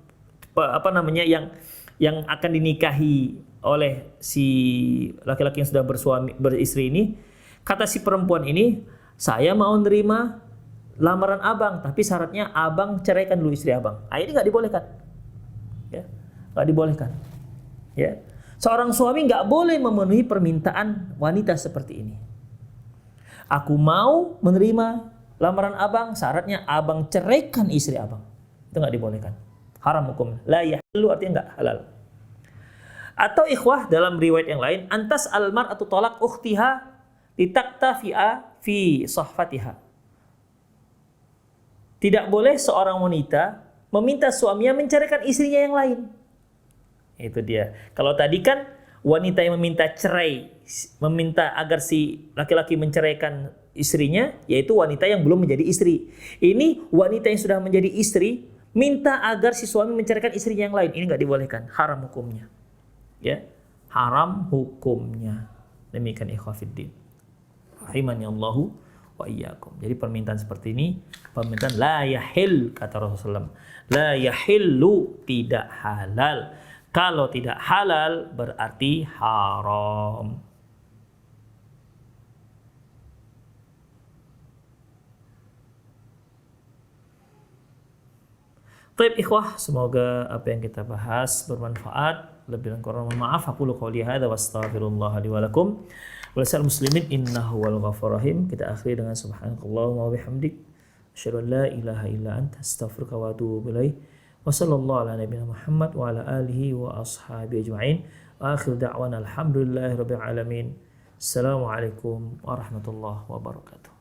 yang akan dinikahi oleh si laki-laki yang sudah beristri ini, kata si perempuan ini, saya mau nerima lamaran abang, tapi syaratnya abang ceraikan dulu istri abang. Ini nggak dibolehkan, ya, nggak dibolehkan. Ya, seorang suami nggak boleh memenuhi permintaan wanita seperti ini. Aku mau menerima lamaran abang, syaratnya abang ceraikan istri abang. Itu nggak dibolehkan, haram hukum. La yahillu artinya nggak halal. Atau ikhwah dalam riwayat yang lain, antas almar atau tolak ukhtiha litaktafi'a fi sahfatiha. Tidak boleh seorang wanita meminta suaminya menceraikan istrinya yang lain. Itu dia. Kalau tadi kan wanita yang meminta cerai, meminta agar si laki-laki menceraikan istrinya, yaitu wanita yang belum menjadi istri. Ini wanita yang sudah menjadi istri minta agar si suami menceraikan istrinya yang lain. Ini nggak dibolehkan, haram hukumnya. Ya, haram hukumnya. Demikian ikhwatiddin. Rahimani Allahu wa iyyakum. Jadi permintaan seperti ini, permintaan la yahil, kata Rasulullah. La yahillu, tidak halal. Kalau tidak halal berarti haram. Baik ikhwah, semoga apa yang kita bahas bermanfaat. Lebih dan kurang mohon maaf. Aku qouli hadza wa astaghfirullah li wa lakum. Walisal muslimin innahu wal ghafurur rahim. Kita akhiri dengan subhanakallahumma wa bihamdik, asyhadu an la ilaha illa anta, astaghfiruka wa atubu ilaik. Wa sallallahu ala nabiyyina Muhammad wa ala alihi wa ashabihi ajma'in. Wa akhir da'wana alhamdulillahirabbil alamin. Assalamualaikum warahmatullahi wabarakatuh.